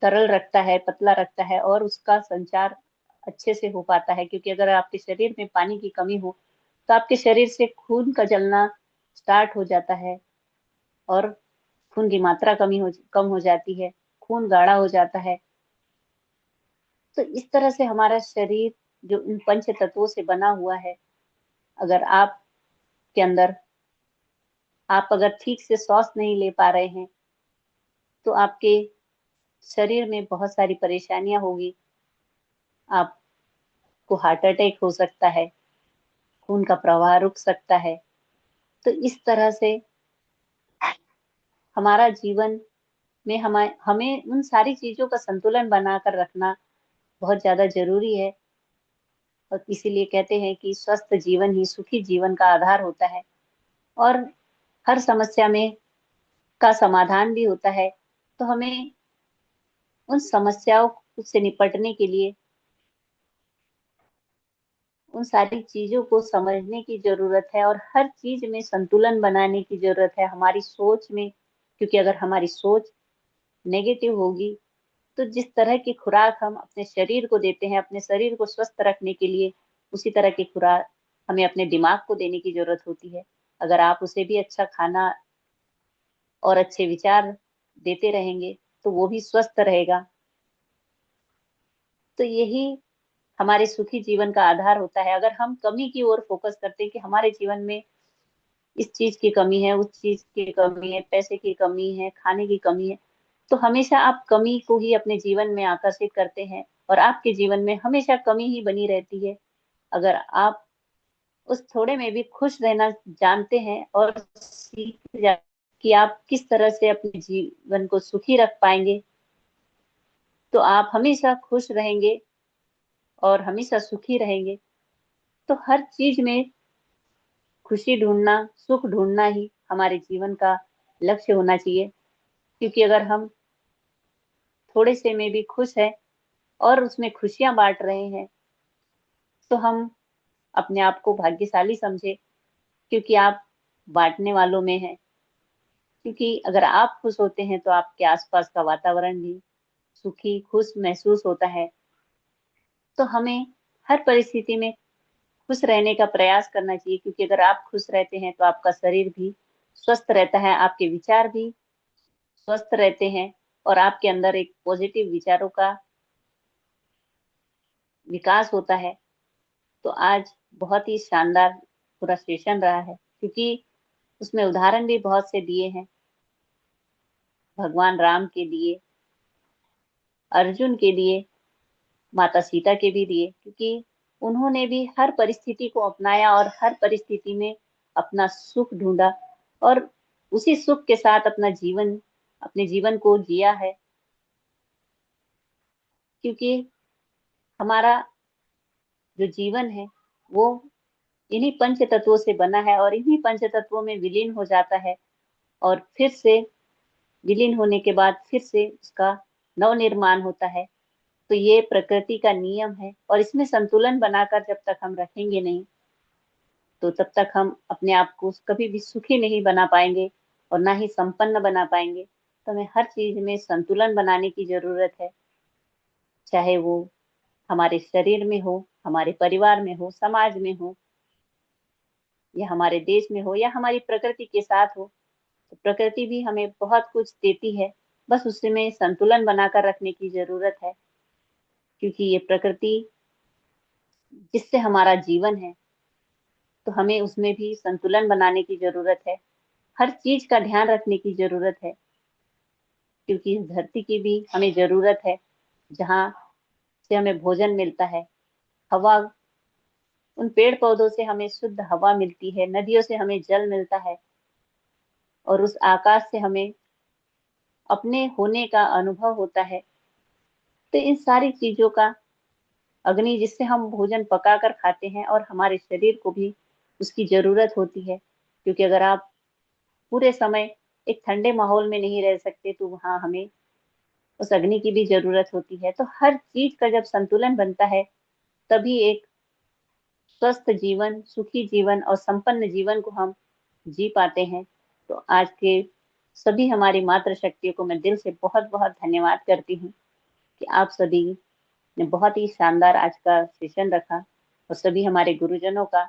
तरल रखता है, पतला रखता है, और उसका संचार अच्छे से हो पाता है। क्योंकि अगर आपके शरीर में पानी की कमी हो तो आपके शरीर से खून का जलना स्टार्ट हो जाता है, और खून की मात्रा कम हो जाती है, खून गाढ़ा हो जाता है। तो इस तरह से हमारा शरीर जो इन पंच तत्वों से बना हुआ है, अगर आप के अंदर आप अगर ठीक से सांस नहीं ले पा रहे हैं तो आपके शरीर में बहुत सारी परेशानियां होगी। आपको हार्ट अटैक हो सकता है, खून का प्रवाह रुक सकता है। तो इस तरह से हमारा जीवन में हमें उन सारी चीजों का संतुलन बनाकर रखना बहुत ज्यादा जरूरी है। और इसीलिए कहते हैं कि स्वस्थ जीवन ही सुखी जीवन का आधार होता है, और हर समस्या में का समाधान भी होता है। तो हमें उन समस्याओं से निपटने के लिए उन सारी चीजों को समझने की जरूरत है, और हर चीज में संतुलन बनाने की जरूरत है हमारी सोच में। क्योंकि अगर हमारी सोच नेगेटिव होगी तो जिस तरह की खुराक हम अपने शरीर को देते हैं, अपने शरीर को स्वस्थ रखने के लिए, उसी तरह की खुराक हमें अपने दिमाग को देने की जरूरत होती है। अगर आप उसे भी अच्छा खाना और अच्छे विचार देते रहेंगे तो वो भी स्वस्थ रहेगा। तो यही हमारे सुखी जीवन का आधार होता है। अगर हम कमी की ओर फोकस करते हैं कि हमारे जीवन में इस चीज की कमी है, उस चीज की कमी है, पैसे की कमी है, खाने की कमी है, तो हमेशा आप कमी को ही अपने जीवन में आकर्षित करते हैं और आपके जीवन में हमेशा कमी ही बनी रहती है। अगर आप उस थोड़े में भी खुश रहना जानते हैं और सीख जा कि आप किस तरह से अपने जीवन को सुखी रख पाएंगे, तो आप हमेशा खुश रहेंगे और हमेशा सुखी रहेंगे। तो हर चीज में खुशी ढूंढना, सुख ढूंढना ही हमारे जीवन का लक्ष्य होना चाहिए। क्योंकि अगर हम थोड़े से में भी खुश है और उसमें खुशियां बांट रहे हैं तो हम अपने आप को भाग्यशाली समझे, क्योंकि आप बांटने वालों में हैं। क्योंकि अगर आप खुश होते हैं तो आपके आसपास का वातावरण भी सुखी खुश महसूस होता है। तो हमें हर परिस्थिति में खुश रहने का प्रयास करना चाहिए, क्योंकि अगर आप खुश रहते हैं तो आपका शरीर भी स्वस्थ रहता है, आपके विचार भी स्वस्थ रहते हैं और आपके अंदर एक पॉजिटिव विचारों का विकास होता है। तो आज बहुत ही शानदार पूरा सेशन रहा है, क्योंकि उसमें उदाहरण भी बहुत से दिए हैं। भगवान राम के दिए, अर्जुन के दिए, माता सीता के भी दिए, क्योंकि उन्होंने भी हर परिस्थिति को अपनाया और हर परिस्थिति में अपना सुख ढूंढा और उसी सुख के साथ अपने जीवन को जिया है। क्योंकि हमारा जो जीवन है वो इन्हीं पंच तत्वों से बना है और इन्हीं पंच तत्वों में विलीन हो जाता है और फिर से विलीन होने के बाद फिर से उसका नव निर्माण होता है। तो ये प्रकृति का नियम है और इसमें संतुलन बनाकर जब तक हम रखेंगे नहीं, तो तब तक हम अपने आप को कभी भी सुखी नहीं बना पाएंगे और ना ही संपन्न बना पाएंगे। तो हमें हर चीज में संतुलन बनाने की जरूरत है, चाहे वो हमारे शरीर में हो, हमारे परिवार में हो, समाज में हो, या हमारे देश में हो, या हमारी प्रकृति के साथ हो। तो प्रकृति भी हमें बहुत कुछ देती है, बस उसमें संतुलन बनाकर रखने की जरूरत है। क्योंकि ये प्रकृति जिससे हमारा जीवन है, तो हमें उसमें भी संतुलन बनाने की जरूरत है, हर चीज का ध्यान रखने की जरूरत है। क्योंकि इस धरती की भी हमें जरूरत है, जहाँ से हमें भोजन मिलता है, हवा, उन पेड़ पौधों से हमें शुद्ध हवा मिलती है, नदियों से हमें जल मिलता है और उस आकाश से हमें अपने होने का अनुभव होता है। तो इन सारी चीजों का अग्नि जिससे हम भोजन पकाकर खाते हैं और हमारे शरीर को भी उसकी जरूरत होती है। क्योंकि अगर आप पूरे समय एक ठंडे माहौल में नहीं रह सकते तो वहां हमें उस अग्नि की भी जरूरत होती है। तो हर चीज का जब संतुलन बनता है तभी एक स्वस्थ जीवन, सुखी जीवन और संपन्न जीवन को हम जी पाते हैं। तो आज के सभी हमारी मातृ शक्तियों को मैं दिल से बहुत बहुत धन्यवाद करती हूँ कि आप सभी ने बहुत ही शानदार आज का सेशन रखा। और सभी हमारे गुरुजनों का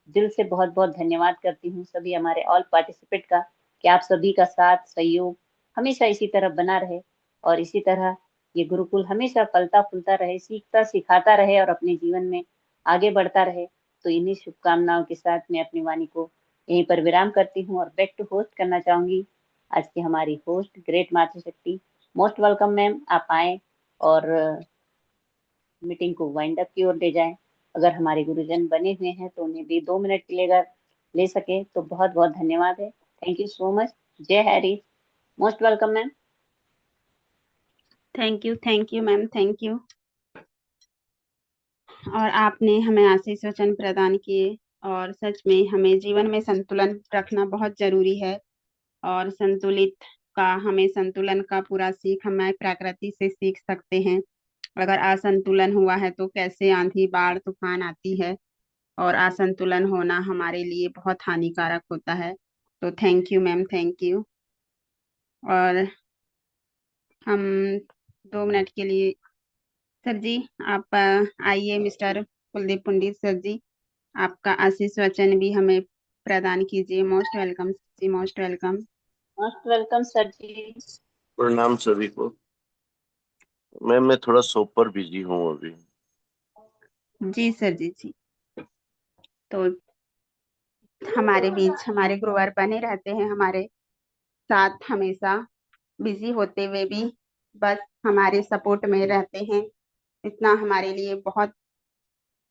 दिल से बहुत बहुत धन्यवाद करती हूँ, सभी हमारे ऑल पार्टिसिपेट का, कि आप सभी का साथ सहयोग हमेशा इसी तरह बना रहे और इसी तरह ये गुरुकुल हमेशा फलता फूलता रहे, सीखता सिखाता रहे और अपने जीवन में आगे बढ़ता रहे। तो इन्हीं शुभकामनाओं के साथ मैं अपनी वाणी को यहीं पर विराम करती हूँ और बैक टू होस्ट करना चाहूंगी आज की हमारी होस्ट ग्रेट मातृशक्ति। मोस्ट वेलकम मैम, आप आए और मीटिंग को वाइंड अप की ओर ले जाएं। अगर हमारे गुरुजन बने हुए हैं तो उन्हें भी 2 मिनट के लिए अगर ले सके तो बहुत बहुत धन्यवाद है। Thank you so much. जय Hari. Most welcome ma'am. Thank you ma'am, thank you. और आपने हमें आशीष वचन प्रदान किए और सच में हमें जीवन में संतुलन रखना बहुत जरूरी है। और हमें संतुलन का पूरा सीख हमें प्रकृति से सीख सकते हैं। अगर असंतुलन हुआ है तो कैसे आंधी बाढ़ तूफान आती है, और असंतुलन होना हमारे लिए बहुत हानिकारक होता है। तो thank you ma'am, thank you. और हम 2 मिनट के लिए, सर जी आप आइए, मिस्टर कुलदीप पंडित सर जी। आपका आशीष वचन भी हमें प्रदान कीजिए। Most welcome ji, most welcome. Most welcome sir ji. प्रणाम सभी को। मैम मैं थोड़ा शॉप पर बिजी हूँ अभी। जी सर जी। तो हमारे बीच हमारे गुरुवार बने रहते हैं हमारे साथ हमेशा, बिजी होते हुए भी बस हमारे सपोर्ट में रहते हैं। इतना हमारे लिए बहुत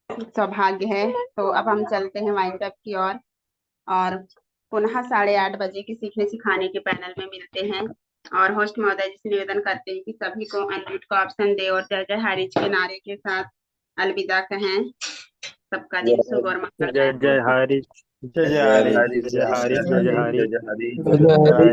सौभाग्य है। तो अब हम चलते हैं वाइंड अप की ओर और पुनः 8:30 बजे के सीखने सिखाने के पैनल में मिलते हैं। और होस्ट महोदय जी से निवेदन करते हैं कि सभी को अनम्यूट का ऑप्शन दे और जय जय हारिज के नारे के साथ अलविदा कहें। सबका दिन शुभ और मंगलमय जय हो। जय हरि, जय जय जय हरि, हरि, जय जय जय हरि, जय जय जय हरि, हरि, जय जय हरि। जय जय हरि।